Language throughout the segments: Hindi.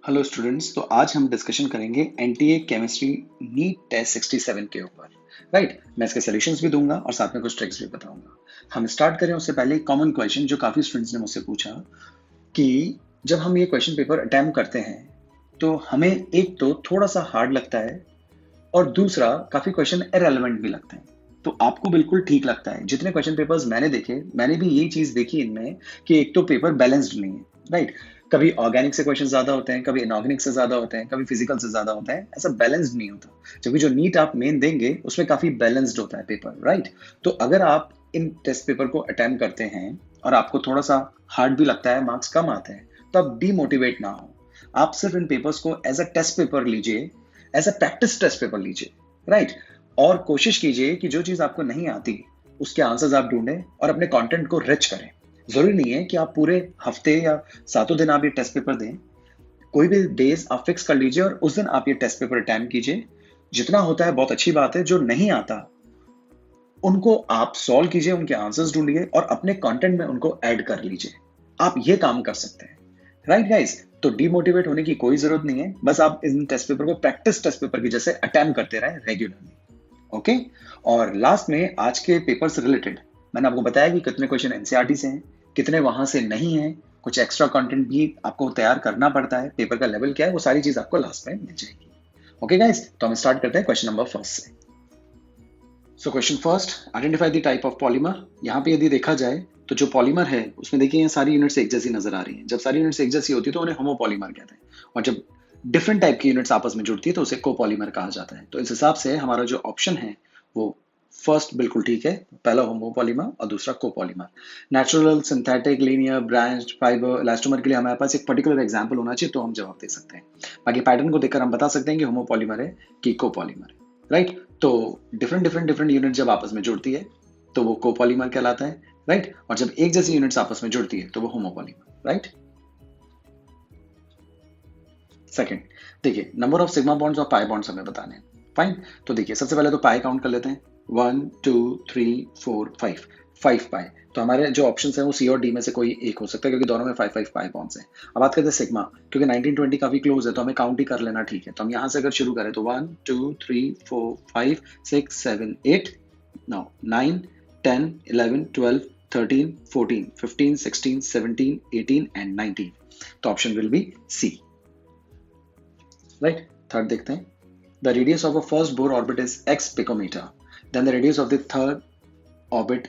Hello students. तो आज हम डिस्कशन करेंगे एनटीए केमिस्ट्री नीट टेस्ट 67 के ऊपर। राइट, मैं इसके सॉल्यूशंस भी दूंगा और साथ में कुछ ट्रिक्स भी बताऊंगा। हम स्टार्ट करें उससे पहले एक कॉमन क्वेश्चन जो काफी स्टूडेंट्स ने मुझसे पूछा कि जब हम ये क्वेश्चन पेपर अटेम्प्ट करते हैं तो हमें एक तो थोड़ा सा हार्ड लगता है और दूसरा काफी क्वेश्चन इररेलेवेंट भी लगते हैं। तो आपको बिल्कुल ठीक लगता है। जितने क्वेश्चन पेपर्स मैंने देखे, मैंने भी यही चीज देखी इनमें कि एक तो पेपर बैलेंस्ड नहीं है। राइट, कभी ऑर्गेनिक से क्वेश्चन ज्यादा होते हैं, कभी इनऑर्गेनिक से ज्यादा होते हैं, कभी फिजिकल से ज्यादा होता है। ऐसा बैलेंस्ड नहीं होता, जबकि जो नीट आप मेन देंगे उसमें काफी बैलेंस्ड होता है पेपर। राइट, तो अगर आप इन टेस्ट पेपर को अटेम्प्ट करते हैं और आपको थोड़ा सा हार्ड भी लगता है, मार्क्स कम आते हैं, तो आप डीमोटिवेट ना हो। आप सिर्फ इन पेपर्स को एज अ टेस्ट पेपर लीजिए, as a practice test paper लीजिए। राइट, और कोशिश कीजिए कि जो चीज आपको नहीं आती उसके आंसर्स आप ढूंढें और अपने कंटेंट को रिच करें। जरूरी नहीं है कि आप पूरे हफ्ते या सातों दिन आप ये टेस्ट पेपर दें। कोई भी डेज आप फिक्स कर लीजिए और उस दिन आप ये टेस्ट पेपर अटेम्प्ट कीजिए। जितना होता है बहुत अच्छी बात है। जो नहीं आता उनको आप सॉल्व कीजिए, उनके आंसर्स ढूंढिए और अपने कंटेंट में उनको ऐड कर लीजिए। आप ये काम कर सकते हैं। राइट गाइस, तो डिमोटिवेट होने की कोई जरूरत नहीं है। बस आप इन टेस्ट पेपर को प्रैक्टिस टेस्ट पेपर की जैसे अटेम्प्ट करते रहें रेगुलरली। ओके, और लास्ट में आज के पेपर से रिलेटेड मैंने आपको बताया कि कितने क्वेश्चन एनसीईआरटी से हैं, कितने वहां से नहीं है। कुछ एक्स्ट्रा कंटेंट भी आपको तैयार करना पड़ता है। पेपर का लेवल क्या है वो सारी चीज आपको लास्ट में मिल जाएगी। ओके गाइस, तो हम स्टार्ट करते हैं क्वेश्चन नंबर फर्स्ट से। So question first, identify the type of polymer. यहाँ पे यदि देखा जाए तो जो पॉलीमर है उसमें देखिए ये सारी यूनिट्स एक जैसी नजर आ रही हैं। जब सारी यूनिट्स एक जैसी होती है तो उन्हें होमोपॉलीमर कहते हैं, और जब डिफरेंट टाइप की यूनिट्स आपस में जुड़ती है तो उसे कोपॉलीमर कहा जाता है। तो इस हिसाब से हमारा जो ऑप्शन है वो फर्स्ट बिल्कुल ठीक है। पहला होमोपॉलीमर और दूसरा copolymer. Natural, synthetic, linear, branch, fibre, elastomer के लिए हमारे पास एक पर्टिकुलर एग्जांपल होना चाहिए तो हम जवाब दे सकते हैं। बाकी पैटर्न को देखकर हम बता सकते हैं कि होमोपॉलीमर है कि कोपॉलीमर है। राइट, तो डिफरेंट यूनिट जब आपस में जुड़ती है तो वो कोपॉलीमर कहलाता है। राइट, और जब एक जैसी यूनिट्स आपस में जुड़ती है तो वो होमोपॉलीमर। राइट, सेकंड, देखिए नंबर ऑफ सिग्मा बॉन्ड्स और पाई बॉन्ड्स हमें बताने हैं। फाइन, तो देखिए सबसे पहले तो पाई काउंट कर लेते हैं। 1 2 3 4 5 पाई। तो हमारे जो ऑप्शन है वो सी और डी में से कोई एक हो सकता है, क्योंकि दोनों में 5 पाई बॉन्ड्स हैं। अब बात करते हैं सिग्मा, क्योंकि 1920 काफी क्लोज है तो हमें काउंट ही कर लेना ठीक है। तो हम यहाँ से अगर शुरू करें तो 1 2 3 4 5 6 7 8 9 9 10 11 12 13 14 15 16 17 18 एंड 19। तो option will be C. Right, third देखते हैं। The radius of a first Bohr orbit is x picometre, then the radius of the third orbit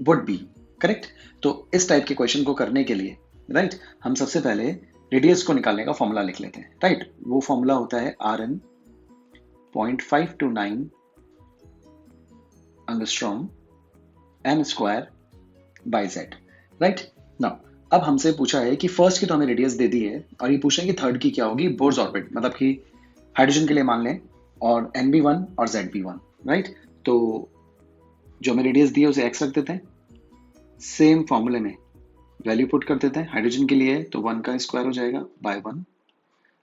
would be. Correct, तो इस टाइप के क्वेश्चन को करने के लिए राइट हम सबसे पहले रेडियस को निकालने का फॉर्मूला लिख लेते हैं। राइट, वो फॉर्मूला होता है Rn 0.529 angstrom m square by z। Right, now अब हमसे पूछा है कि फर्स्ट की तो हमें रेडियस दे दी है और ये पूछा है कि थर्ड की क्या होगी। बोर्स ऑर्बिट मतलब कि हाइड्रोजन के लिए मान लें, और Nb1 और Zb1। राइट, तो जो हमें रेडियस दी है उसे x रख देते हैं। सेम फॉर्मूले में वैल्यू पुट कर देते हैं। हाइड्रोजन के लिए तो 1 का स्क्वायर हो जाएगा बाय 1।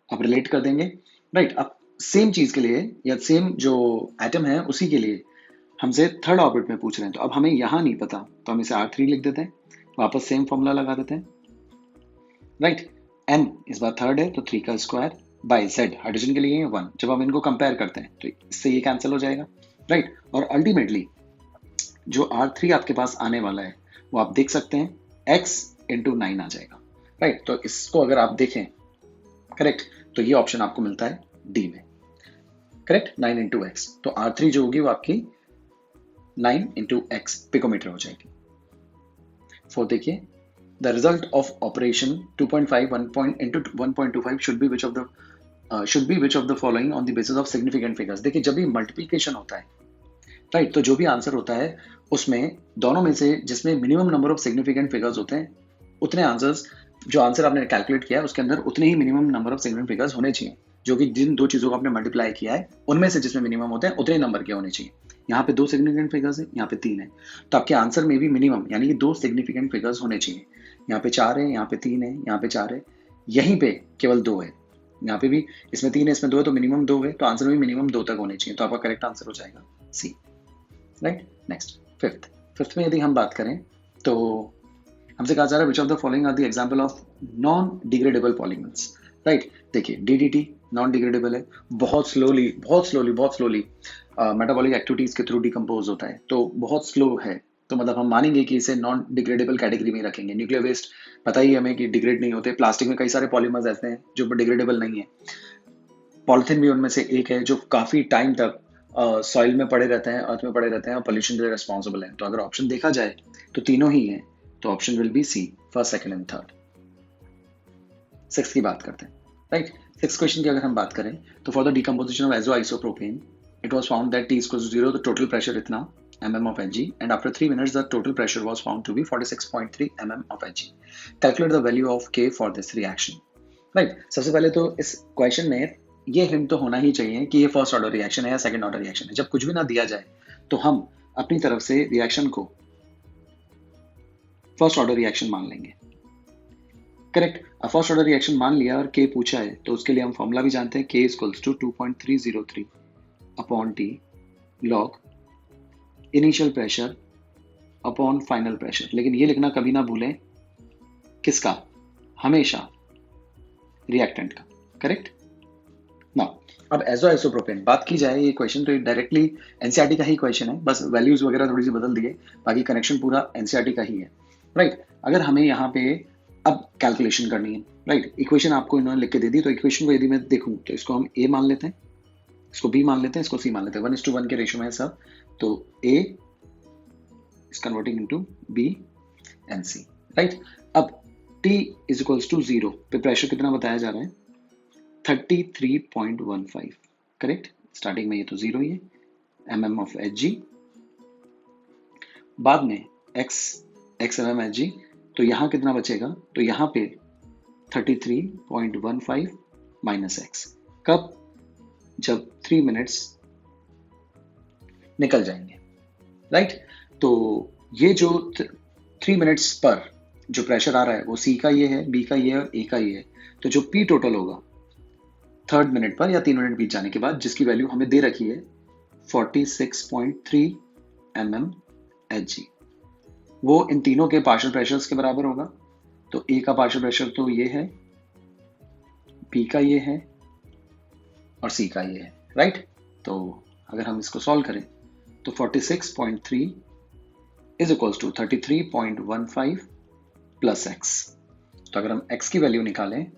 अब रिलेट कर देंगे। राइट, अब सेम चीज के लिए या सेम जो एटम है उसी के लिए हमसे थर्ड ऑर्बिट में पूछ रहे हैं। तो अब हमें यहाँ नहीं पता तो हम इसे R3 लिख देते हैं। वापस सेम फॉर्मूला लगा देते हैं। राइट, n इस बार थर्ड है तो 3 का स्क्वायर बाय z, हाइड्रोजन के लिए 1। जब हम इनको कंपेयर करते हैं तो इससे ये कैंसिल हो जाएगा। राइट, और अल्टीमेटली जो R3 आपके पास आने वाला है वो आप देख सकते हैं x इंटू 9 आ जाएगा। राइट, तो इसको अगर आप देखें करेक्ट तो ये ऑप्शन आपको मिलता है डी में। करेक्ट, 9 इंटू एक्स, तो R3 जो होगी वो आपकी 9 इंटू एक्स पिकोमीटर हो जाएगी। फोर्थ देखिए, the result of operation 2.5 1 into 1.25 should be which of the following on the basis of significant figures। देखिए जब भी मल्टीप्लिकेशन होता है राइट, तो जो भी आंसर होता है उसमें दोनों में से जिसमें minimum number of significant figures होते हैं उतने आंसर्स, जो आंसर आपने कैलकुलेट किया है उसके अंदर उतने ही minimum number of significant figures होने चाहिए। जो कि जिन दो चीजों को आपने मल्टीप्लाई किया है उनमें से जिसमें मिनिमम होते हैं उतने नंबर के होने चाहिए। यहाँ पे 2 सिग्निफिकेंट फिगर्स है, यहाँ पे 3 है, तो आपके आंसर में भी मिनिमम यानी कि 2 सिग्निफिकेंट फिगर्स होने चाहिए। यहाँ पे 4 है, यहाँ पे 3 है, यहाँ पे 4 है, यहीं पे केवल 2 है। यहाँ पे भी इसमें 3 है, इसमें 2 है, तो मिनिमम 2 है, तो आंसर में मिनिमम 2 तक होने चाहिए। तो आपका करेक्ट आंसर हो जाएगा सी। राइट, नेक्स्ट फिफ्थ में यदि हम बात करें तो हमसे कहा जा रहा है which of the following are the example of non degradable polymers. Right. देखिए DDT नॉन डिग्रेडेबल है, बहुत स्लोली मेटाबॉलिक एक्टिविटीज के थ्रू डिकम्पोज होता है, तो बहुत स्लो है, तो मतलब हम मानेंगे कि इसे नॉन डिग्रेडेबल कैटेगरी में रखेंगे। न्यूक्लियर वेस्ट पता ही है हमें कि डिग्रेड नहीं होते, प्लास्टिक में कई सारे पॉलीमर्स ऐसे हैं जो डिग्रेडेबल नहीं है, पॉलिथीन भी उनमें से एक है जो काफी टाइम तक सॉइल में पड़े रहते हैं, अर्थ में पड़े रहते हैं और पोल्यूशन के लिए रिस्पॉन्सिबल है। तो अगर ऑप्शन देखा जाए तो तीनों ही है, तो option will be C, first, second and third. Six की बात करते हैं, राइट। सिक्स क्वेश्चन की अगर हम बात करें तो for the decomposition of azo isopropene it was found that T equals to 0, the total pressure इतना mm of Hg, and after 3 minutes the total pressure was found to be 46.3 mm of Hg. Calculate the value of K for this reaction. Right. सबसे पहले तो इस क्वेश्चन में ये हिंट तो होना ही चाहिए कि ये फर्स्ट ऑर्डर रिएक्शन है या सेकंड ऑर्डर रिएक्शन है। जब कुछ भी ना दिया जाए तो हम अपनी तरफ से रिएक्शन को फर्स्ट ऑर्डर रिएक्शन मान लेंगे, करेक्ट। अब फर्स्ट ऑर्डर रिएक्शन मान लिया और K पूछा है तो उसके लिए हम फॉर्मूला भी जानते हैं, K equals to 2.303 upon T log initial pressure upon final pressure. लेकिन ये लिखना कभी ना भूलें, किसका? हमेशा रिएक्टेंट का, करेक्ट ना। अब एजो आइसोप्रोपेन बात की जाए, ये क्वेश्चन तो डायरेक्टली एनसीईआरटी का ही क्वेश्चन है, बस वैल्यूज वगैरह थोड़ी सी बदल दिए, बाकी कनेक्शन पूरा एनसीईआरटी का ही है, राइट। अगर हमें यहाँ पे अब कैलकुलेशन करनी है, राइट। इक्वेशन आपको इन्होंने लिख के दे दी, तो इक्वेशन को यदि मैं देखूं तो इसको हम A मान लेते हैं, इसको B मान लेते हैं, इसको C मान लेते हैं, 1:1 के रेशियो में है सब। तो A is converting into B and C, right. अब T is equals to 0 पे प्रेशर कितना बताया जा रहा है? 33.15, करेक्ट। स्टार्टिंग में ये तो 0 ही है, mm of Hg, बाद में x mm Hg, तो यहाँ कितना बचेगा? तो यहाँ पे 33.15 माइनस x, कब? जब 3 मिनट्स निकल जाएंगे, राइट। तो ये जो 3 मिनट्स पर जो प्रेशर आ रहा है वो C का ये है, B का ये है और A का ये है। तो जो P टोटल होगा थर्ड मिनट पर या 3 मिनट बीत जाने के बाद, जिसकी वैल्यू हमें दे रखी है 46.3 mm Hg, वो इन तीनों के पार्शियल प्रेशर्स के बराबर होगा। तो A का पार्शियल प्रेशर तो ये है, B का ये है और C का ये है, राइट। तो अगर हम इसको सॉल्व करें तो 46.3 is equals to 33.15 plus x। तो अगर हम x की वैल्यू निकालें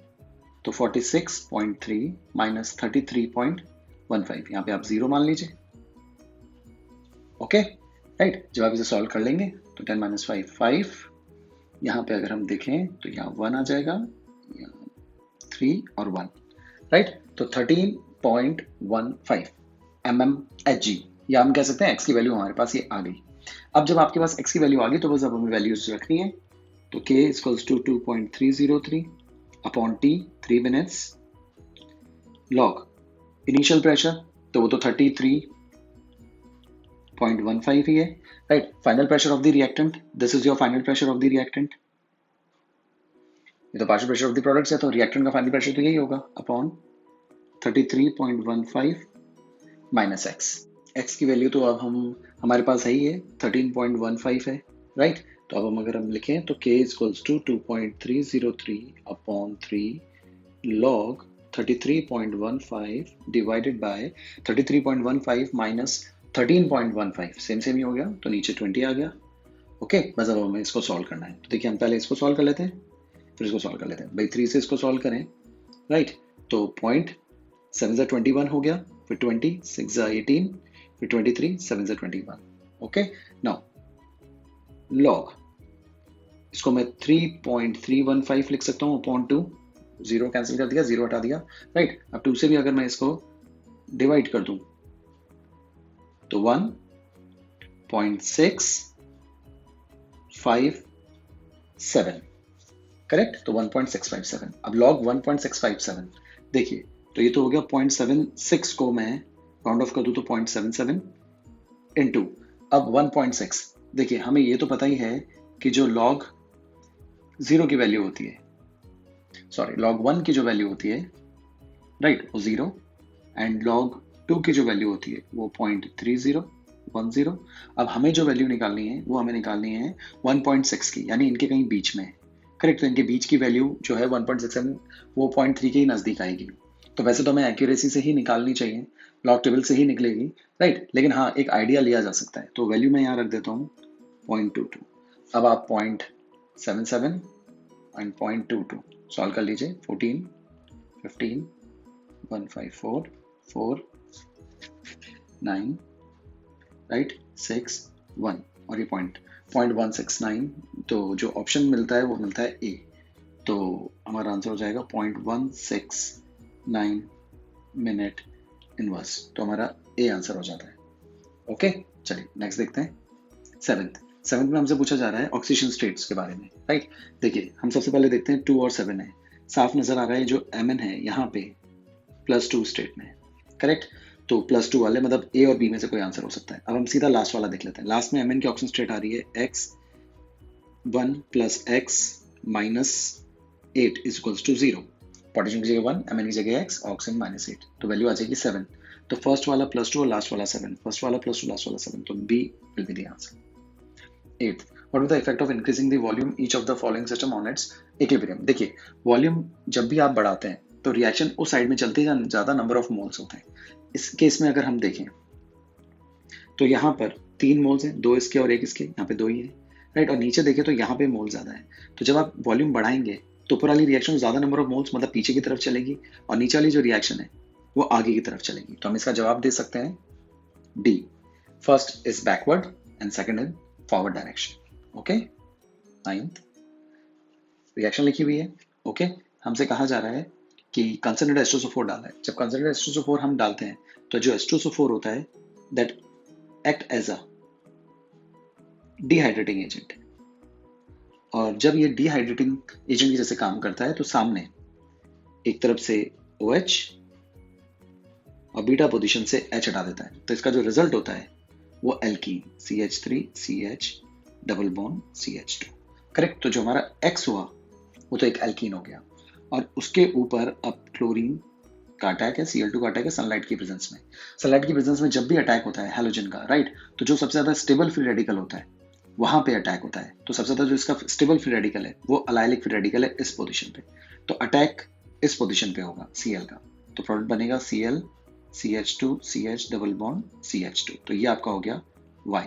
तो 46.3 माइनस 33.15, यहाँ पे आप 0 मान लीजिए, ओके, राइट। जब आप इसे सॉल्व कर लेंगे तो 10 माइनस 5, यहाँ पे अगर हम देखें तो यहाँ 1 आ जाएगा, यहाँ 3 और 1, राइट। तो 13.15 mm Hg, या हम कह सकते हैं x की वैल्यू हमारे पास ये आ गई। अब जब आपके पास x की वैल्यू आ गई तो बस अब हमें वैल्यूज रखनी है। तो K equals to 2.303 upon T 3 minutes log initial pressure, तो वो तो 33.15 ही है, right. Final pressure of the reactant, this is your final pressure of the reactant, ये तो partial pressure of the products है, तो रिएक्टेंट का फाइनल प्रेशर तो यही होगा अपॉन 33.15 माइनस x की वैल्यू तो अब हमारे पास है ही है, 13.15 है, राइट। तो अब अगर हम लिखें तो K equals to 2.303 upon 3 log 33.15 divided by 33.15 minus 13.15, same ही हो गया, तो नीचे 20 आ गया, ओके। बस अब हमें इसको सॉल्व करना है। तो देखिए हम पहले इसको सॉल्व कर लेते हैं, फिर इसको सॉल्व कर लेते हैं भाई। 3 से इसको सॉल्व करें, राइट। तो 0.7 21 हो गया, फिर 20 6 18, फिर 23 7 21, ओके। नाउ लॉग, इसको मैं 3.315 लिख सकता हूँ अपॉन 2, 0 कैंसिल कर दिया, 0 हटा दिया, राइट। अब 2 से भी अगर मैं इसको डिवाइड कर दूं तो 1.657, करेक्ट। तो 1.657, अब लॉग 1.657, देखिए तो ये तो हो गया 0.76 को मैं राउंड ऑफ कर दूं तो 0.77 इनटू अब 1.6। देखिए हमें ये तो पता ही है कि जो लॉग 0 की वैल्यू होती है, सॉरी लॉग 1 की जो वैल्यू होती है, राइट, वो 0, एंड लॉग 2 की जो वैल्यू होती है वो 0.3010। अब हमें जो वैल्यू निकालनी है वो हमें निकालनी है 1.6 की, यानी इनके कहीं बीच में, करेक्ट। तो इनके बीच की वैल्यू जो है 1.67 वो 0.3 के ही नज़दीक आएगी। तो वैसे तो हमें एक्यूरेसी से ही निकालनी चाहिए, लॉग टेबल से ही निकलेगी, राइट। लेकिन हाँ, एक आइडिया लिया जा सकता है। तो वैल्यू मैं यहाँ रख देता हूँ 0.22। अब आप 0.77 एंड 0.22 सॉल्व कर लीजिए। 14, 15, 154, 4, 9, राइट, 6, 1 और ये 0.169। तो जो ऑप्शन मिलता है वो मिलता है ए। तो हमारा आंसर हो जाएगा 0.169 मिनट इनवर्स। तो हमारा ए आंसर हो जाता है। ओके, चलिए नेक्स्ट देखते हैं। सेवेंथ में हमसे पूछा जा रहा है ऑक्सीजन स्टेट्स के बारे में, राइट। देखिए हम सबसे पहले देखते हैं 2 और 7 है। साफ नजर आ रहा है जो Mn है यहाँ पे +2 स्टेट में है, करेक्ट। तो +2 वाले मतलब ए और बी में से कोई आंसर हो सकता है। अब हम सीधा लास्ट वाला देख लेते हैं। लास्ट में Mn की ऑक्सीजन स्टेट आ रही है x1 + x - 8 = 0। पोटेशियम की जगह 1, Mn की जगह x, ऑक्सीजन -8। तो वैल्यू आ जाएगी 7। तो फर्स्ट वाला +2 और लास्ट वाला 7, फर्स्ट वाला +2 लास्ट वाला 7, तो B will be the answer. 8th, what is the effect of increasing the volume each of the following system on its equilibrium? देखिए वॉल्यूम जब भी आप बढ़ाते हैं तो रिएक्शन उस साइड में चलते हैं जहाँ ज़्यादा नंबर ऑफ मोल्स होते हैं। इस केस में अगर हम देखें तो यहाँ पर 3 मोल्स हैं, 2 इसके और 1 इसके, यहाँ पे 2 ही है, राइट। और नीचे देखें तो यहाँ पे मोल ज़्यादा है। तो जब आप वॉल्यूम बढ़ाएंगे तो ऊपर वाली रिएक्शन ज़्यादा नंबर ऑफ मोल्स मतलब पीछे की तरफ चलेगी और नीचे वाली जो रिएक्शन है वो आगे की तरफ चलेगी। तो हम इसका जवाब दे सकते हैं D. First is backward and second is forward direction. Okay, 9th reaction लिखी हुई है। ओके, हमसे कहा जा रहा है कि कंसनट्रेटेड H2SO4 डालना है। जब कंसनट्रेटेड H2SO4 हम डालते हैं तो जो H2SO4 होता है that act as a dehydrating agent. और जब ये डिहाइड्रेटिंग एजेंट की जैसे काम करता है तो सामने एक तरफ से OH और बीटा पोजीशन से H हटा देता है। तो इसका जो रिजल्ट होता है वो alkene CH3CH double bond CH2, correct. तो जो हमारा X हुआ वो तो एक एल्कीन हो गया और उसके ऊपर अब क्लोरीन का अटैक है, Cl2 का अटैक है सनलाइट की प्रेजेंस में। सनलाइट की प्रेजेंस में जब भी अटैक होता है हैलोजन का, राइट, तो जो सबसे ज्यादा स्टेबल फ्री रेडिकल होता है वहां पे अटैक होता है। तो सबसे ज्यादा जो इसका स्टेबल फ्री रेडिकल है वो अलाइलिक फ्री रेडिकल है इस पोजीशन पे। तो अटैक इस पोजीशन पे होगा Cl का। तो प्रोडक्ट बनेगा Cl CH2 CH double bond CH2। तो ये आपका हो गया Y।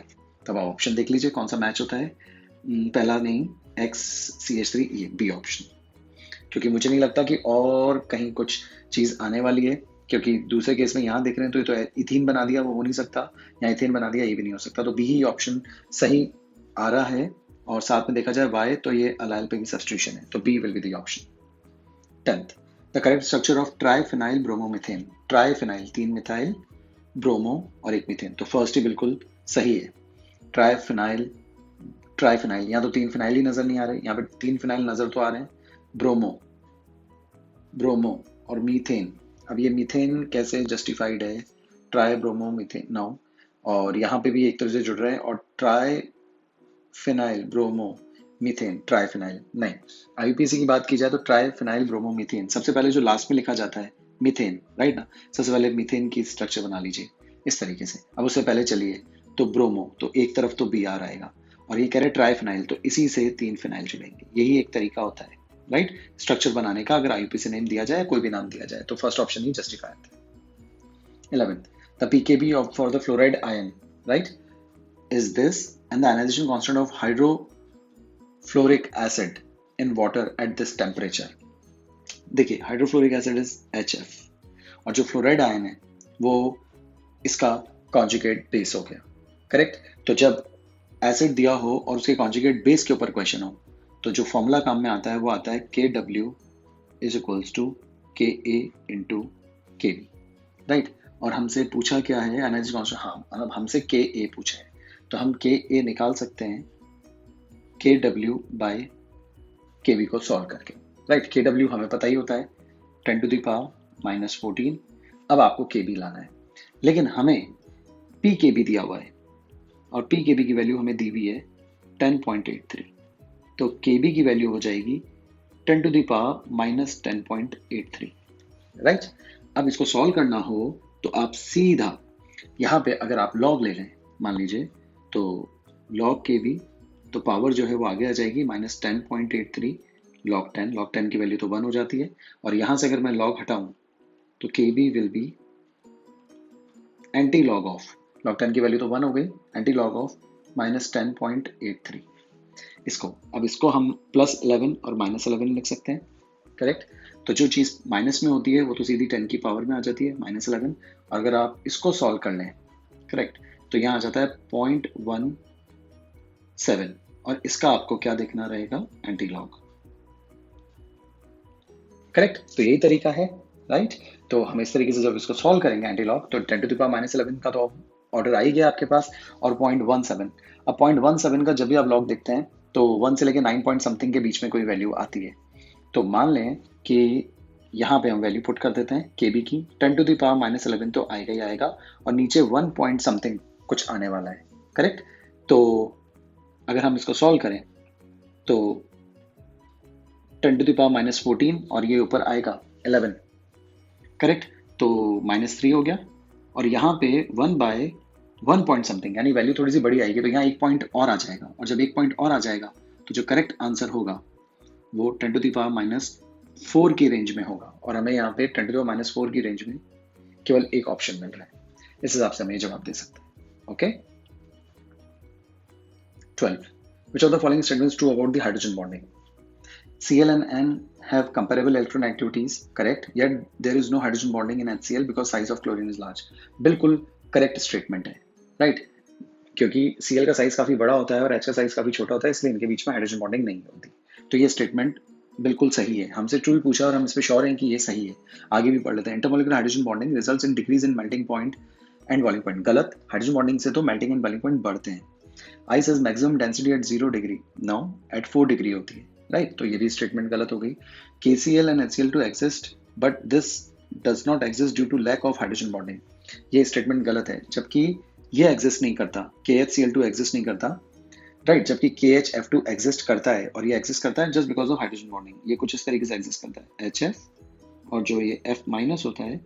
तब आप ऑप्शन देख लीजिए कौन सा मैच होता है। पहला नहीं, X CH3, ये बी ऑप्शन। क्योंकि मुझे नहीं लगता कि और कहीं कुछ चीज आने वाली है, क्योंकि दूसरे केस में यहाँ देख रहे हैं तो ये तो इथीन बना दिया, वो हो नहीं सकता। यहाँ इथेन बना दिया, ये भी नहीं हो सकता। तो बी ही ऑप्शन सही आ रहा है। और साथ में देखा जाए वाई तो ये अलाइल पे भी सब्स्टिट्यूशन है। तो B will be the option. 10th, the correct structure of triphenyl bromomethane. Triphenyl 3 methyl bromo और 1 मीथेन। तो फर्स्ट ही बिल्कुल सही है। ट्राइफिनाइल यहाँ तो 3 फिनाइल ही नजर नहीं आ रहे, यहाँ पे 3 फिनाइल नजर तो आ रहे हैं। ब्रोमो और मीथेन। अब ये मीथेन कैसे जस्टिफाइड है? ट्राई ब्रोमो मीथेन नो, और यहाँ पे भी एक तरह से जुड़ रहे हैं। और try phenyl bromo methane, triphenyl नहीं। आईयूपीएसी की बात की जाए तो ट्राइफिनाइल ब्रोमो मीथेन सबसे पहले जो लास्ट में लिखा जाता है मीथेन, राइट ना। सबसे पहले मीथेन की स्ट्रक्चर बना लीजिए इस तरीके से। अब उससे पहले चलिए तो ब्रोमो, तो एक तरफ तो बी आर आएगा और ये कह रहे ट्राइफिनाइल, तो इसी से 3 फिनाइल जुड़ेंगे। यही एक तरीका होता है, राइट, स्ट्रक्चर बनाने का। अगर आईयूपीएसी नेम दिया जाए, कोई भी नाम दिया जाए, तो फर्स्ट ऑप्शन ही जस्टिफाइड है। 11th, the pKb for the fluoride ion, right, is this, and the ionization constant of hydrofluoric acid in water at this temperature. देखिए हाइड्रोफ्लोरिक एसिड इज HF और जो फ्लोराइड आयन है वो इसका कॉन्जुगेट बेस हो गया, करेक्ट। तो जब एसिड दिया हो और उसके कॉन्जुगेट बेस के ऊपर क्वेश्चन हो तो जो फॉर्मूला काम में आता है वो आता है KW = KA × KB, राइट। और हमसे पूछा क्या है? Energy constant. हाँ, मतलब हमसे KA पूछा है तो हम KA निकाल सकते हैं KW/KB को सॉल्व करके, राइट। KW हमें पता ही होता है 10⁻⁻14। अब आपको KB लाना है, लेकिन हमें PKB दिया हुआ है और PKB की वैल्यू हमें दी हुई है 10.83। तो KB की वैल्यू हो जाएगी 10⁻⁻10.83, राइट। अब इसको सॉल्व करना हो तो आप सीधा यहाँ पे अगर आप लॉग ले लें, मान लीजिए, तो लॉग KB, तो पावर जो है वो आगे आ जाएगी -10.83 log 10 की वैल्यू तो 1 हो जाती है, और यहाँ से अगर मैं log हटाऊं तो KB will be anti log of, log 10 की वैल्यू तो 1 हो गई, एंटी लॉग ऑफ -10.83। इसको हम +11 और -11 लिख सकते हैं, करेक्ट। तो जो चीज़ माइनस में होती है वो तो सीधी 10 की पावर में आ जाती है, -11। और अगर आप इसको सॉल्व कर लें, करेक्ट, तो यहाँ आ जाता है 0.17, और इसका आपको क्या देखना रहेगा, एंटी लॉग, करेक्ट। तो यही तरीका है, राइट। तो हम इस तरीके से जब इसको सॉल्व करेंगे एंटी लॉग, तो 10⁻⁻11 का तो ऑर्डर आ ही गया आपके पास, और 0.17। अब 0.17 का जब भी आप लॉग देखते हैं तो 1 से लेके 9 पॉइंट समथिंग के बीच में कोई वैल्यू आती है, तो मान लें कि यहाँ पे हम वैल्यू पुट कर देते हैं KB की, 10⁻⁻11 तो आएगा ही आएगा, और नीचे 1 पॉइंट समथिंग कुछ आने वाला है, करेक्ट। तो अगर हम इसको सॉल्व करें तो 10⁻⁻14 और ये ऊपर आएगा 11, करेक्ट। तो -3 हो गया, और यहाँ पे 1/1 पॉइंट समथिंग, यानी वैल्यू थोड़ी सी बड़ी आएगी, तो यहाँ 1 पॉइंट और आ जाएगा, और जब 1 पॉइंट और आ जाएगा तो जो करेक्ट आंसर होगा वो 10⁻⁻4 की रेंज में होगा, और हमें यहाँ पे 10⁻⁻4 की रेंज में केवल एक ऑप्शन मिल रहा है। इस हिसाब से हमें ये जवाब दे सकते हैं, okay. 12. Which of the following statements is true about the hydrogen bonding? Cl and N have comparable electronegativities, correct, yet there is no hydrogen bonding in HCl because size of chlorine is large. बिल्कुल करेक्ट स्टेटमेंट है, राइट, क्योंकि Cl का साइज काफी बड़ा होता है और H का साइज काफी छोटा होता है, इसलिए इनके बीच में हाइड्रोजन बॉन्डिंग नहीं होती। तो ये स्टेटमेंट बिल्कुल सही है, हमसे ट्रू पूछा और हम इस पे श्योर हैं कि ये सही है। आगे भी पढ़ लेते हैं। Intermolecular hydrogen bonding results in decrease in melting point and boiling point, गलत। हाइड्रोजन बॉन्डिंग से तो मेल्टिंग एंड बॉइलिंग पॉइंट बढ़ते हैं। Ice has maximum density at 0 degree, no, at 4 degree होती है, राइट। तो ये भी स्टेटमेंट गलत हो गई। KCl and HCl to exist but this does not exist due to lack of hydrogen bonding, ये स्टेटमेंट गलत है, जबकि ये एग्जिस्ट नहीं करता, KHCl2 एग्जिस्ट नहीं करता, राइट, जबकि KHF2 एग्जिस्ट करता है, और ये एग्जिस्ट करता है just because of hydrogen bonding. ये कुछ इस तरीके से एग्जिस्ट करता है, HF और जो ये F माइनस होता है,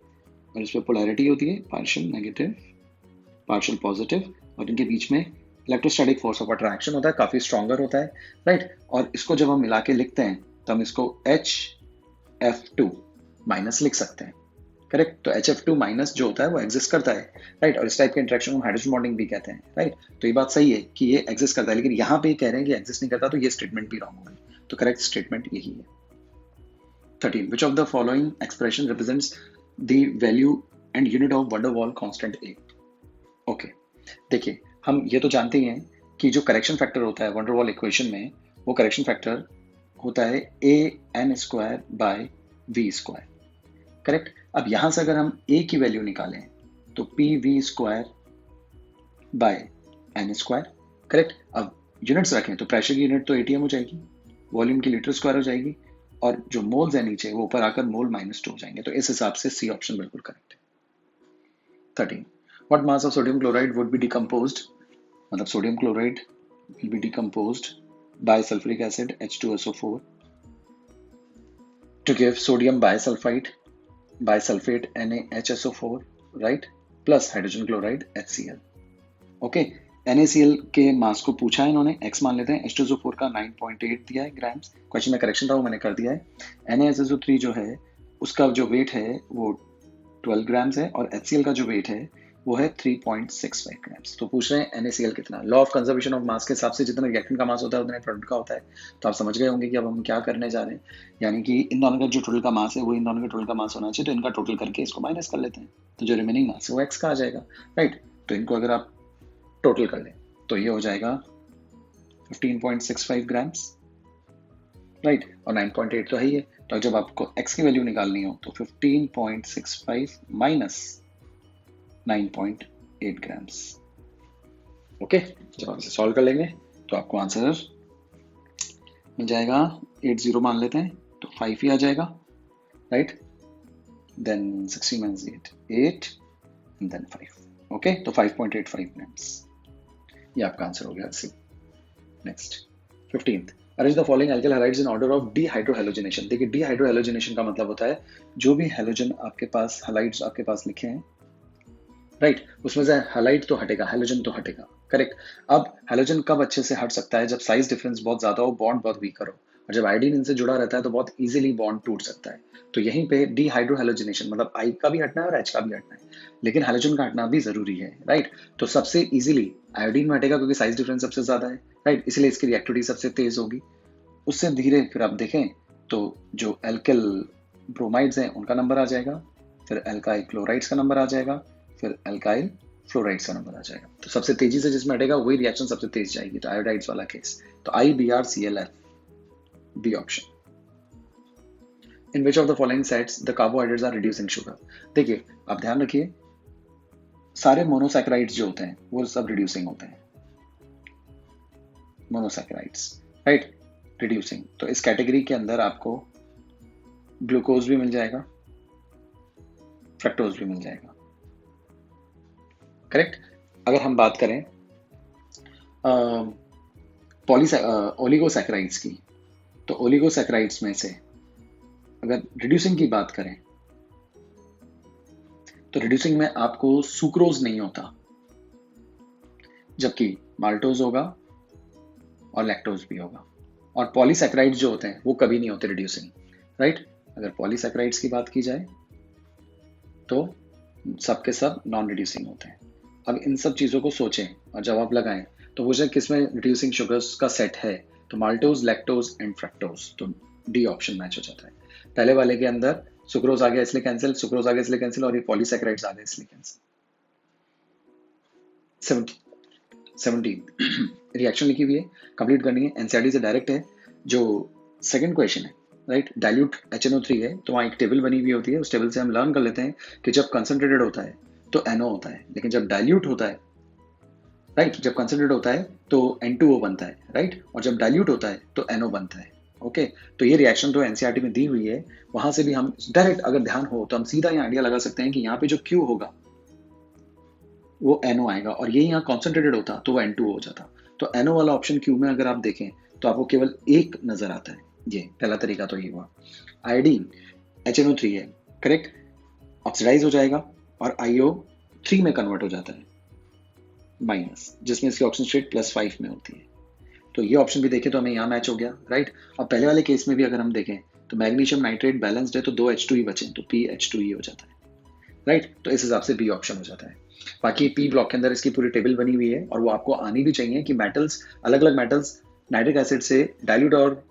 और इस पर पोलैरिटी होती है पार्शियल नेगेटिव पार्शियल पॉजिटिव, और इनके बीच में इलेक्ट्रोस्टैटिक फोर्स ऑफ अट्रैक्शन होता है, काफी स्ट्रॉन्गर होता है, राइट। और इसको जब हम मिला के लिखते हैं तो हम इसको HF2 माइनस लिख सकते हैं, करेक्ट। तो HF2 माइनस जो होता है वो एग्जिस्ट करता है, राइट, और इस टाइप के इंटरेक्शन को हाइड्रोजन बॉन्डिंग भी कहते हैं, राइट। तो ये बात सही है कि ये एग्जिस्ट करता है, लेकिन यहाँ पे कह रहे हैं कि एग्जिस्ट नहीं करता, तो ये स्टेटमेंट भी रॉन्ग होगी। तो करेक्ट स्टेटमेंट यही है। 13. Which of the following expression represents the value and unit of van der Waals constant A? Okay, देखिए, हम ये तो जानते ही हैं कि जो करेक्शन फैक्टर होता है वैन डर वाल इक्वेशन में, वो करेक्शन फैक्टर होता है AN²/V², करेक्ट। अब यहाँ से अगर हम A की वैल्यू निकालें तो PV²/N², करेक्ट। अब यूनिट्स रखें तो प्रेशर की यूनिट तो ATM हो जाएगी, वॉल्यूम की लीटर स्क्वायर हो जाएगी, और जो मोल्स है नीचे वो ऊपर आकर मोल -2 हो जाएंगे। तो इस हिसाब से C ऑप्शन बिल्कुल करेक्ट है। 13. What mass of sodium chloride would be decomposed? मतलब sodium chloride will be decomposed by sulfuric acid H2SO4 to give sodium bisulfite NaHSO4, right, plus hydrogen chloride HCl. Okay, NaCl के मास को पूछा है इन्होंने, x मान लेते हैं, H2SO4 का 9.8 दिया है ग्राम्स, क्वेश्चन में करेक्शन था वो मैंने कर दिया है। NaSO3 जो है उसका जो वेट है वो 12 ग्राम्स है, और HCl का जो वेट है वो है 3.65 ग्राम्स। तो पूछ रहे हैं NaCl कितना। Law of conservation of mass के हिसाब से जितना रिएक्टेंट का मास होता है उतना प्रोडक्ट का होता है। तो आप समझ गए होंगे कि अब हम क्या करने जा रहे हैं, यानी कि इन दोनों का जो टोटल का मास है वो इन दोनों का टोटल का मास होना चाहिए, तो इनका टोटल करके इसको माइनस कर लेते हैं, तो जो रिमेनिंग मास है वो x का आ जाएगा, राइट। तो इनको अगर आप टोटल कर लें तो ये हो जाएगा 15.65 ग्राम्स, राइट, और 9.8 तो है ही है। तो जब आपको x की वैल्यू निकालनी हो तो 15.65 माइनस 9.8 ग्राम्स, ओके। जब आप इसे सॉल्व कर लेंगे तो आपको आंसर मिल जाएगा, 80 मान लेते हैं तो 5 ही आ जाएगा, right. Then 60 minus 8 and then 5, okay. तो 5.85 ग्राम्स, ये आपका आंसर हो गया C. Next 15th, arrange the following alkyl halides in order of dehydrohalogenation. देखिए, डीहाइड्रोहैलोजिनेशन का मतलब होता है जो भी हैलोजन आपके पास, हैलाइड्स आपके पास लिखे हैं, राइट, उसमें से हैलाइड तो हटेगा, हैलोजन तो हटेगा, करेक्ट। अब हैलोजन कब अच्छे से हट सकता है, जब साइज डिफरेंस बहुत ज्यादा हो, बॉन्ड बहुत वीकर हो, और जब आयोडीन इनसे जुड़ा रहता है तो बहुत इजीली बॉन्ड टूट सकता है। तो यहीं पे डीहाइड्रोहैलोजिनेशन मतलब आई का भी हटना है और एच का भी हटना है, लेकिन हैलोजन का हटना भी जरूरी है, राइट। तो सबसे इजीली आयोडीन में हटेगा क्योंकि साइज डिफरेंस सबसे ज्यादा है, राइट, इसलिए इसकी रिएक्टिविटी सबसे तेज होगी। उससे धीरे फिर आप देखें तो जो एल्किल ब्रोमाइड्स हैं उनका नंबर आ जाएगा, फिर एल्काइल क्लोराइड्स का नंबर आ जाएगा, फिर एल्काइल फ्लोराइड्स का नंबर आ जाएगा। तो सबसे तेजी से जिसमें हटेगा वही रिएक्शन सबसे तेज जाएगी, तो आयोडाइड्स वाला केस। तो IBrClF, B option. In which of the following sets the carbohydrates are reducing sugar. देखिए आप ध्यान रखिए, सारे मोनोसैकेराइड्स जो होते हैं वो सब रिड्यूसिंग होते हैं, मोनोसैकेराइड्स, राइट, रिड्यूसिंग। तो इस कैटेगरी के अंदर आपको ग्लूकोज भी मिल जाएगा, फ्रक्टोज भी मिल जाएगा, करेक्ट। अगर हम बात करें ओलिगोसैकेराइड्स की, तो ओलिगोसैकेराइड्स में से अगर रिड्यूसिंग की बात करें तो रिड्यूसिंग में आपको सुक्रोज नहीं होता, जबकि माल्टोज होगा और लैक्टोज भी होगा। और पॉलीसैकेराइड्स जो होते हैं वो कभी नहीं होते रिड्यूसिंग, राइट। अगर पॉलीसैकेराइड्स की बात की जाए तो सबके सब नॉन रिड्यूसिंग होते हैं। अब इन सब चीज़ों को सोचें और जवाब लगाएं तो वो जो किसमें रिड्यूसिंग शुगर्स का सेट है, तो माल्टोज, लैक्टोज एंड फ्रक्टोज, तो डी ऑप्शन मैच हो जाता है। पहले वाले के अंदर सुक्रोज आ गया इसलिए कैंसिल, सुक्रोज आ गया इसलिए कैंसिल, और ये पॉलीसैकेराइड्स आ गए इसलिए कैंसिल। 17 रिएक्शन लिखी हुई है, कंप्लीट करनी है, एनसीईआरटी से डायरेक्ट है। जो सेकंड क्वेश्चन है, राइट, डाइल्यूट HNO3 है, तो वहाँ एक टेबल बनी हुई होती है, उस टेबल से हम लर्न कर लेते हैं कि जब कंसंट्रेटेड होता है तो NO होता है, लेकिन जब डाइल्यूट होता है, राइट, जब कंसंट्रेटेड होता है तो N2O बनता है, राइट, और जब डाइल्यूट होता है तो NO बनता है। ओके, तो ये रिएक्शन तो एनसीईआरटी में दी हुई है, वहां से भी हम डायरेक्ट अगर ध्यान हो तो हम सीधा यहाँ आइडिया लगा सकते हैं कि यहाँ पे जो Q होगा वो NO आएगा, और ये यहाँ कॉन्सेंट्रेटेड होता तो वो N2O हो जाता। तो NO वाला ऑप्शन Q में अगर आप देखें तो आपको केवल एक नजर आता है। ये पहला तरीका तो ये हुआ। आयोडीन HNO3 है, करेक्ट, ऑक्सीडाइज हो जाएगा और IO3 में कन्वर्ट हो जाता है माइनस, जिसमें इसकी ऑक्सीजन स्टेट +5 में होती है। तो ये ऑप्शन भी देखें तो हमें यहाँ मैच हो गया, राइट। और पहले वाले केस में भी अगर हम देखें तो मैग्नीशियम नाइट्रेट बैलेंस्ड है तो 2 H2 ही बचे, तो PH2E हो जाता है, राइट। तो इस हिसाब से बी ऑप्शन हो जाता है। बाकी पी ब्लॉक के अंदर इसकी पूरी टेबल बनी हुई है और वो आपको आनी भी चाहिए कि मेटल्स, अलग अलग मेटल्स नाइट्रिक एसिड से डाइल्यूट और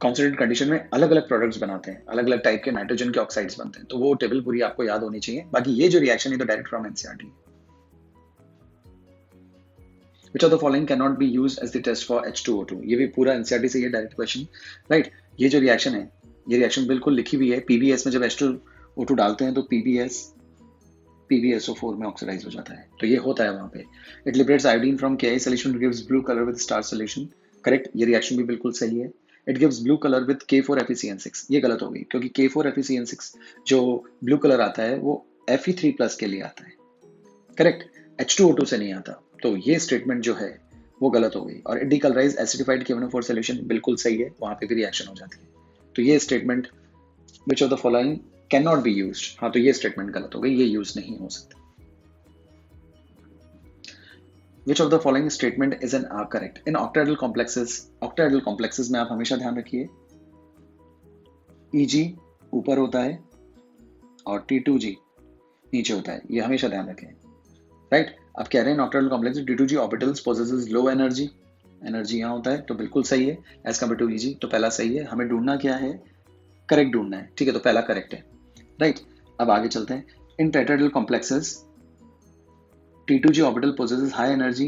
कॉन्सेंट्रेटेड कंडीशन में अलग अलग प्रोडक्ट्स बनाते हैं, अलग अलग टाइप के नाइट्रोजन के ऑक्साइड्स बनते हैं। तो वो टेबल पूरी आपको याद होनी चाहिए। बाकी ये जो रिएक्शन है तो direct from NCERT. Which of the following cannot be used as the test for H2O2? ये भी पूरा एनसीईआरटी से ये डायरेक्ट क्वेश्चन, राइट। ये जो रिएक्शन है, ये रिएक्शन बिल्कुल लिखी हुई है। PbS में जब H2O2 डालते हैं तो PbSO4 में ऑक्सीडाइज हो जाता है, तो ये होता है वहां पे। It liberates iodine from Ki solution, gives blue color with star solution, correct, ये रिएक्शन भी बिल्कुल सही है। It gives blue color with K4FeCN6, ये गलत हो गई क्योंकि K4FeCN6 जो ब्लू कलर आता है वो Fe3+ के लिए आता है, करेक्ट, H2O2 से नहीं आता। तो ये स्टेटमेंट जो है वो गलत हो गई। और डीकलराइज एसिडिफाइड KNO4 सॉल्यूशन बिल्कुल सही है, वहां पे भी रिएक्शन हो जाती है। तो ये statement which of the following can not be used, हाँ तो ये स्टेटमेंट गलत हो गई, ये यूज नहीं हो सकती। विच of the following statement is an correct in octahedral complexes में आप हमेशा ध्यान रखिए EG ऊपर होता है और T2G नीचे होता है, ये हमेशा ध्यान रखें, राइट। आप कह रहे हैं octahedral complex T2G orbitals possesses low energy, energy यहाँ होता है, तो बिल्कुल सही है एज कम्पेयर टू EG, तो पहला सही है। हमें ढूंढना क्या है, करेक्ट ढूंढना है, ठीक है, तो पहला करेक्ट है, राइट। अब आगे चलते हैं। In tetrahedral complexes T2G orbital possesses high energy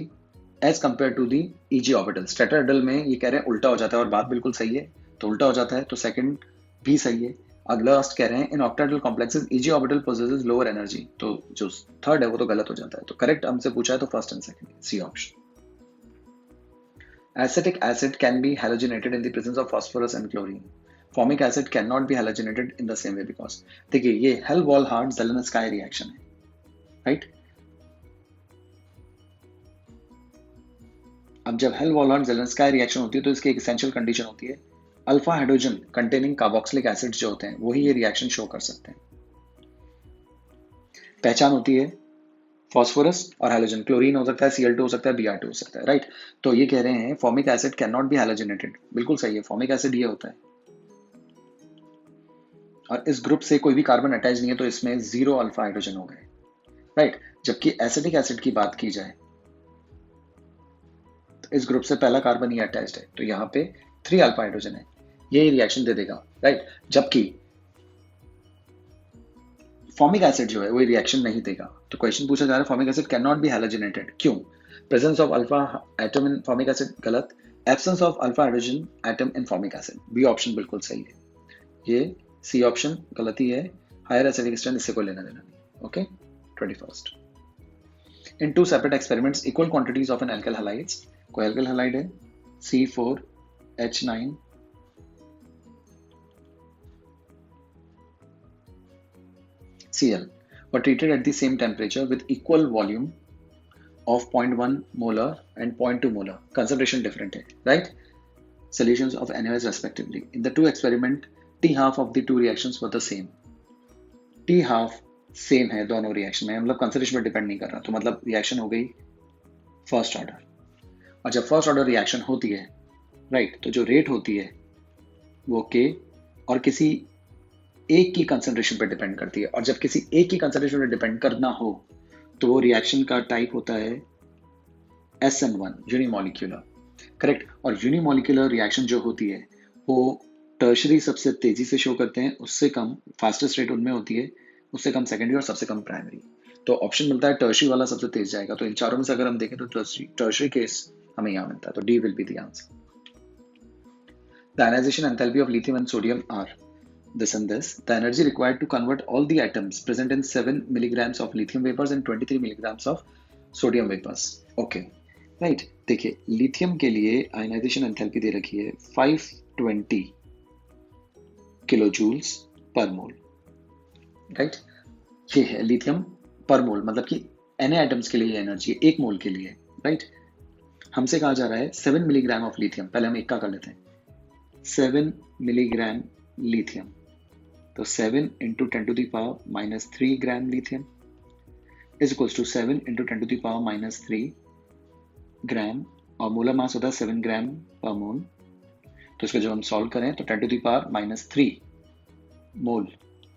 as compare to the EG orbitals. Tetrahedral में ये कह रहे हैं उल्टा हो जाता है, और बात बिल्कुल सही है, तो उल्टा हो जाता है, तो सेकंड भी सही है। अगला लास्ट कह रहे हैं in octahedral complexes EG orbital possesses lower energy, तो जो थर्ड है वो तो गलत हो जाता है। तो करेक्ट हमसे पूछा है तो first and second, C option. Acetic acid can be halogenated in the presence of phosphorus and chlorine. Formic acid cannot be halogenated in the same way because, देखिए ये Helmholtz-Zelenskay रिएक्शन है, राइट। अब जब Helmholtz-Zelenskay रिएक्शन होती है तो इसकी एक एसेंशियल कंडीशन होती है alpha hydrogen containing carboxylic acid जो होते हैं वही ये रिएक्शन शो कर सकते हैं। पहचान होती है फॉस्फोरस और हैलोजन, क्लोरीन हो सकता है, Cl2 हो सकता है, Br2 हो सकता है, राइट। तो ये कह रहे हैं formic acid can not be halogenated, बिल्कुल सही है, फॉर्मिक एसिड ये होता है। और इस ग्रुप से कोई भी कार्बन अटैच नहीं है, तो इसमें 0 अल्फा हाइड्रोजन हो गए, राइट। जबकि एसिटिक एसिड की बात की जाए तो इस ग्रुप से पहला कार्बन ही अटैच्ड है, तो यहाँ पे 3 अल्फा हाइड्रोजन है, ये रिएक्शन दे देगा, राइट। जबकि फॉर्मिक एसिड जो है वो रिएक्शन नहीं देगा। तो क्वेश्चन पूछा जा रहा है formic acid can not be halogenated, क्यों? Presence of alpha atom in formic acid गलत, absence of alpha hydrogen atom in formic acid, B option बिल्कुल सही है, ये सी ऑप्शन गलती है, हायर एसिडिक स्ट्रेंथ इससे कोई लेना देना नहीं। Okay, 21st in two separate experiments equal quantities of an alkyl halides, कोई एल्काइल हैलाइड है C4H9 Cl were treated at the same temperature with equal volume of 0.1 molar and 0.2 molar. Concentration different है, right? Solutions of NaOH respectively. In the two experiment, T half of the two reactions were the same. T half same है दोनों रिएक्शन में, मतलब कंसंट्रेशन पर डिपेंड नहीं कर रहा, तो मतलब रिएक्शन हो गई फर्स्ट ऑर्डर। और जब फर्स्ट ऑर्डर रिएक्शन होती है, राइट, तो जो रेट होती है वो K और किसी एक की कंसंट्रेशन पर डिपेंड करती है, और जब किसी एक की कंसंट्रेशन पर डिपेंड करना हो तो वो रिएक्शन का टाइप होता है SN1 यूनिमॉलिक्यूलर, करेक्ट। और यूनिमॉलिक्यूलर रिएक्शन जो होती है वो टर्शरी सबसे तेजी से शो करते हैं, उससे कम फास्टेस्ट रेट उनमें होती है, उससे कम सेकेंडरी और सबसे कम प्राइमरी। तो ऑप्शन मिलता है टर्शरी वाला सबसे तेज जाएगा, तो इन चारों में से अगर हम देखें तो टर्शरी केस हमें यहाँ मिलता है, तो D will be the answer. The ionisation enthalpy of lithium and sodium are this and this. The energy required to convert all the atoms present in 7 milligrams of lithium vapors and 23 milligrams of sodium vapors. Okay, right. देखिए लिथियम के लिए आयनाइजेशन एंथैल्पी दे रखी है 520 किलोजूल्स पर मोल, राइट। ये है लिथियम पर मोल, मतलब कि Na एटम्स के लिए एनर्जी है एक मोल के लिए, राइट। हमसे कहा जा रहा है 7 मिलीग्राम ऑफ लिथियम, पहले हम एक का कर लेते हैं, 7 मिलीग्राम लिथियम, तो 7 into 10 to the power minus 3 gram lithium is equals to 7 into 10 to the power minus 3 gram, और मोलर मास होता है 7 ग्राम पर मोल। तो इसको जब हम सॉल्व करें तो 10 to the power minus 3 mole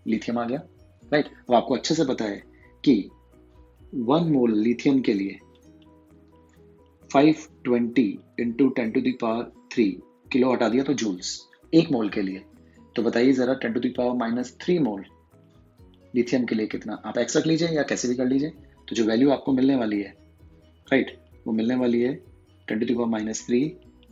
lithium आ गया, राइट। अब आपको अच्छे से पता है कि 1 मोल लिथियम के लिए 520 into 10 to the power 3 kilo हटा दिया तो जूल्स, एक मोल के लिए। तो बताइए जरा 10 to the power minus 3 mole lithium के लिए कितना, आप एक्स रख लीजिए या कैसे भी कर लीजिए, तो जो वैल्यू आपको मिलने वाली है, राइट, वो मिलने वाली है 10 to the power minus 3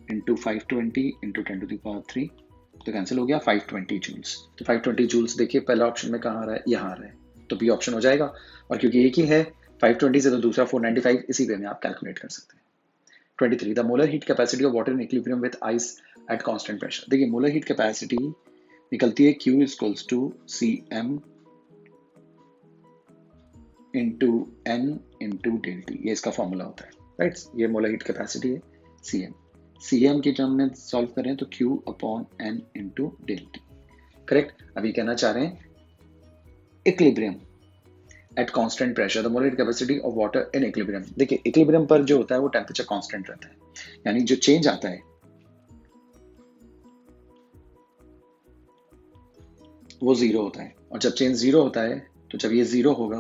into 520 into 10 to the power 3, तो कैंसिल हो गया 520 जूल्स। तो 520 जूल्स देखिए पहला ऑप्शन में कहाँ आ रहा है, यहाँ आ रहा है, तो बी ऑप्शन हो जाएगा। और क्योंकि एक ही है 520 से, तो दूसरा 495 इसी वे में आप कैलकुलेट कर सकते हैं। 23 the molar heat capacity of water in equilibrium with ice at constant pressure. देखिए मोलर हीट कैपेसिटी निकलती है Q equals to Cm into N into del T, ये इसका फॉर्मूला होता है, राइट। ये मोलर हीट कैपेसिटी है Cm की टर्म में सॉल्व करें तो Q upon N into del T, correct. अभी कहना चाह रहे हैं equilibrium at constant pressure the molar heat capacity of water in equilibrium. देखिए इक्विलिब्रियम पर जो होता है वो टेम्परेचर कांस्टेंट रहता है, यानी जो चेंज आता है वो जीरो होता है, और जब चेंज जीरो होता है तो जब ये जीरो होगा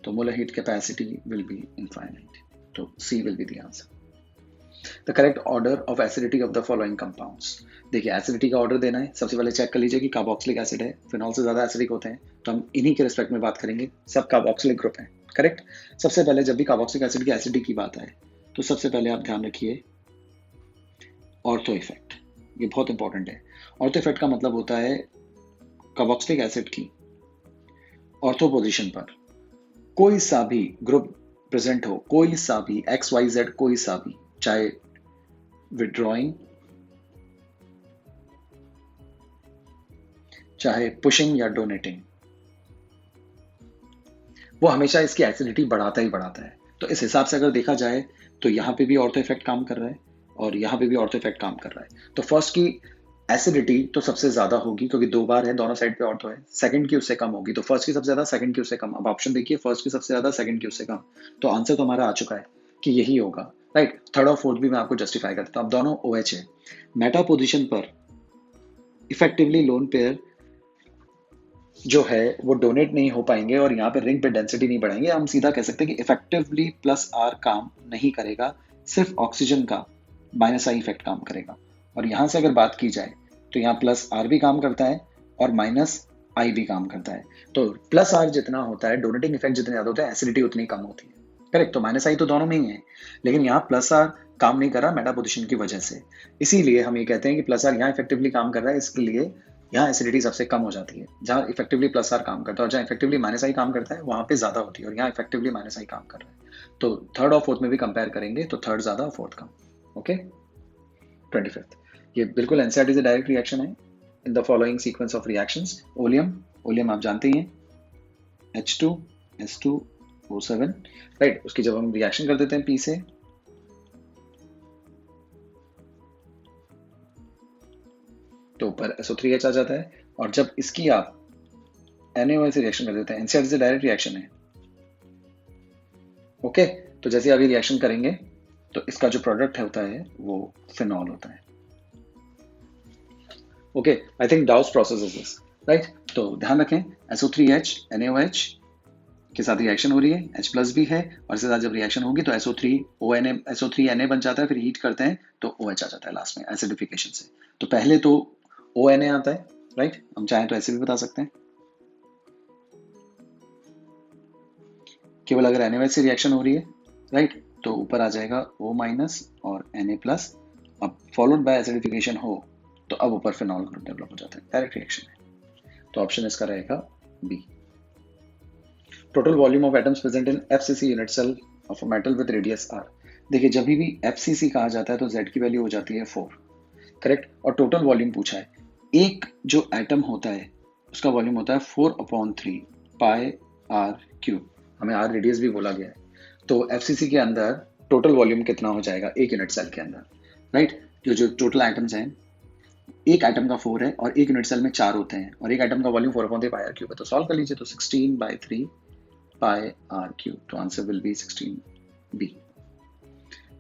तो molar heat capacity will be infinite, तो C will be the answer. The correct order of acidity of the following compounds. देखिए एसिडिटी का ऑर्डर देना है, सबसे पहले चेक कर लीजिए कि कार्बोक्सिलिक एसिड है, फिनॉल से ज्यादा एसिडिक होते हैं, तो हम इन्हीं के रिस्पेक्ट में बात करेंगे, सब कार्बोक्सिलिक ग्रुप है, करेक्ट। सबसे पहले जब भी कार्बोक्सिलिक एसिड की एसिडिटी की बात आए तो सबसे पहले आप ध्यान रखिए ऑर्थो इफेक्ट, ये बहुत इंपॉर्टेंट है। ऑर्थो इफेक्ट का मतलब होता है कार्बोक्सिलिक एसिड की ऑर्थो पोजीशन पर कोई सा भी ग्रुप प्रेजेंट हो, कोई सा भी XYZ, कोई सा भी, चाहे विड्रॉइंग, चाहे पुशिंग या डोनेटिंग, वो हमेशा इसकी एसिडिटी बढ़ाता ही बढ़ाता है। तो इस हिसाब से अगर देखा जाए तो यहाँ पे भी ऑर्थो इफेक्ट काम कर रहा है और यहाँ पे भी ऑर्थो इफेक्ट काम कर रहा है। तो फर्स्ट की एसिडिटी तो सबसे ज्यादा होगी क्योंकि दो बार है, दोनों साइड पे ऑर्थो है। सेकंड की उससे कम होगी, तो फर्स्ट की सबसे ज्यादा, सेकंड की उससे कम। अब ऑप्शन देखिए, फर्स्ट की सबसे ज्यादा, सेकंड की उससे कम। तो आंसर तो हमारा आ चुका है कि यही होगा, राइट। थर्ड और फोर्थ भी मैं आपको जस्टिफाई कर देता हूँ। अब दोनों OH है, मेटा पोजिशन पर इफेक्टिवली लोन पेयर जो है वो डोनेट नहीं हो पाएंगे और यहाँ पे रिंग पे डेंसिटी नहीं बढ़ाएंगे। हम सीधा कह सकते हैं कि इफेक्टिवली प्लस आर काम नहीं करेगा, सिर्फ ऑक्सीजन का माइनस आई इफेक्ट काम करेगा। और यहाँ से अगर बात की जाए तो यहाँ प्लस आर भी काम करता है और माइनस आई भी काम करता है। तो प्लस आर जितना होता है, डोनेटिंग इफेक्ट जितने ज्यादा होता है, एसिडिटी उतनी कम होती है, करेक्ट। तो माइनस आई तो दोनों में ही है, लेकिन यहाँ प्लस आर काम नहीं कर रहा मेटा पोजिशन की वजह से। इसीलिए हम ये कहते हैं कि प्लस आर यहाँ इफेक्टिवली काम कर रहा है, इसके लिए यहाँ एसिडिटी सबसे कम हो जाती है। जहाँ इफेक्टिवली प्लस आर काम करता है और जहाँ इफेक्टिवली माइनस आई काम करता है वहाँ पे ज्यादा होती है, और यहाँ इफेक्टिवली माइनस आई काम कर रहा है। तो थर्ड और फोर्थ में भी कंपेयर करेंगे तो थर्ड ज्यादा और फोर्थ कम। ओके, 25th, ये बिल्कुल एनसीईआरटी से डायरेक्ट रिएक्शन है। In the following sequence of reactions, oleum, oleum आप जानते ही हैं, H2S2O7, राइट। उसकी जब हम रिएक्शन कर देते हैं P से, तो ऊपर SO3H आ जाता है। और जब इसकी आप NaOH से रिएक्शन कर देते हैं, एनसीईआरटी से डायरेक्ट रिएक्शन है, ओके। तो जैसे अभी रिएक्शन करेंगे तो इसका जो प्रोडक्ट होता है वो फिनॉल होता है। Okay, I think डाउस process is this, right. तो ध्यान रखें, SO3H NaOH के साथ रिएक्शन हो रही है, H प्लस भी है, और इसके साथ जब रिएक्शन होगी तो SO3Na बन जाता है, फिर हीट करते हैं तो OH आ जाता है लास्ट में एसिडिफिकेशन से। तो पहले तो ONA आता है, राइट। हम चाहें तो ऐसे भी बता सकते हैं, केवल अगर NaOH से रिएक्शन हो रही है, राइट, तो ऊपर आ जाएगा O माइनस और Na प्लस। अब फॉलोड बाय एसिडिफिकेशन हो तो अब ऊपर फिनॉल ग्रुप डेवलप हो जाता है, डायरेक्ट रिएक्शन है। तो ऑप्शन इसका रहेगा B. Total volume of atoms present in FCC unit cell of a metal with radius r। देखिए, जब भी FCC कहा जाता है तो Z की वैल्यू हो जाती है 4, करेक्ट। और टोटल वॉल्यूम पूछा है, एक जो एटम होता है उसका वॉल्यूम होता है 4/3 पाई r क्यूब, हमें r रेडियस भी बोला गया है। तो FCC के अंदर टोटल वॉल्यूम कितना हो जाएगा एक यूनिट सेल के अंदर, राइट। जो टोटल आइटम्स हैं, एक आइटम का 4 है और एक यूनिट सेल में 4 होते हैं, और एक आइटम का वॉल्यूम 4/3 पाई r क्यूब है। तो सॉल्व कर लीजिए, तो 16/3 पाई r क्यूब, तो answer will be 16B।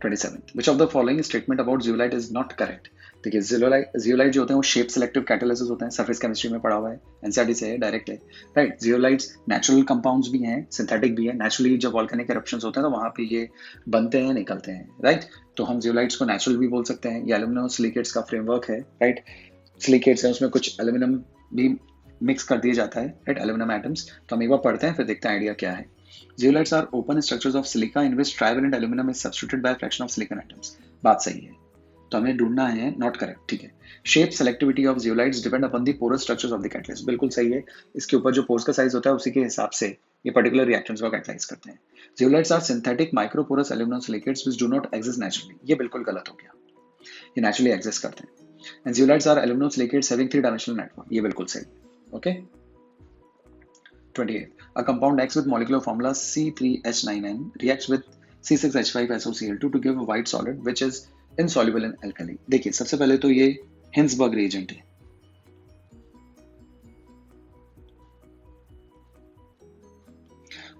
27th, which of the following statement about zeolite is not correct? देखिए, जियोलाइट जो होते हैं वो शेप सिलेक्टिव कैटालिसिस होते हैं, सरफेस केमिस्ट्री में पढ़ा हुआ है, एनसीईआरटी से है, डायरेक्ट है, राइट। जियोलाइट्स नेचुरल कंपाउंड्स भी हैं, सिंथेटिक भी है। नेचुरली जब वॉल्केनिक एरप्शंस होते हैं तो वहाँ पे ये बनते हैं, निकलते हैं, राइट। तो हम जियोलाइट्स को नेचुरल भी बोल सकते हैं। ये एल्यूमिनियम सिलिकेट्स का फ्रेमवर्क है, राइट। सिलिकेट्स है, उसमें कुछ एल्यूमिनियम भी मिक्स कर दिया जाता है, राइट, एल्यूमिनियम एटम्स। तो हम एक बार पढ़ते हैं, फिर देखते हैं आइडिया क्या है। Zeolites are open structures of silica in which trivalent aluminum is substituted by a fraction of silicon atoms. बात सही है, तो हमें ढूंढना है नॉट करेक्ट, ठीक है। Shape selectivity of zeolites depend upon the porous structures of the catalyst, बिल्कुल सही है। इसके ऊपर जो पोर्स का साइज होता है उसी के हिसाब से ये पर्टिकुलर रिएक्शंस को कैटलाइज करते हैं। Zeolites are synthetic microporous aluminium silicates which do not exist naturally, ये बिल्कुल गलत हो गया, ये नेचुरली एग्जिस्ट करते हैं। And zeolites are aluminium silicates having 3-dimensional network, ये बिल्कुल सही, okay. 28. A compound X with molecular formula C3H9N reacts with C6H5SOCl2 to give a white solid which is insoluble in alkali. देखिए, सबसे पहले तो ये हिंसबर्ग रिएजेंट है,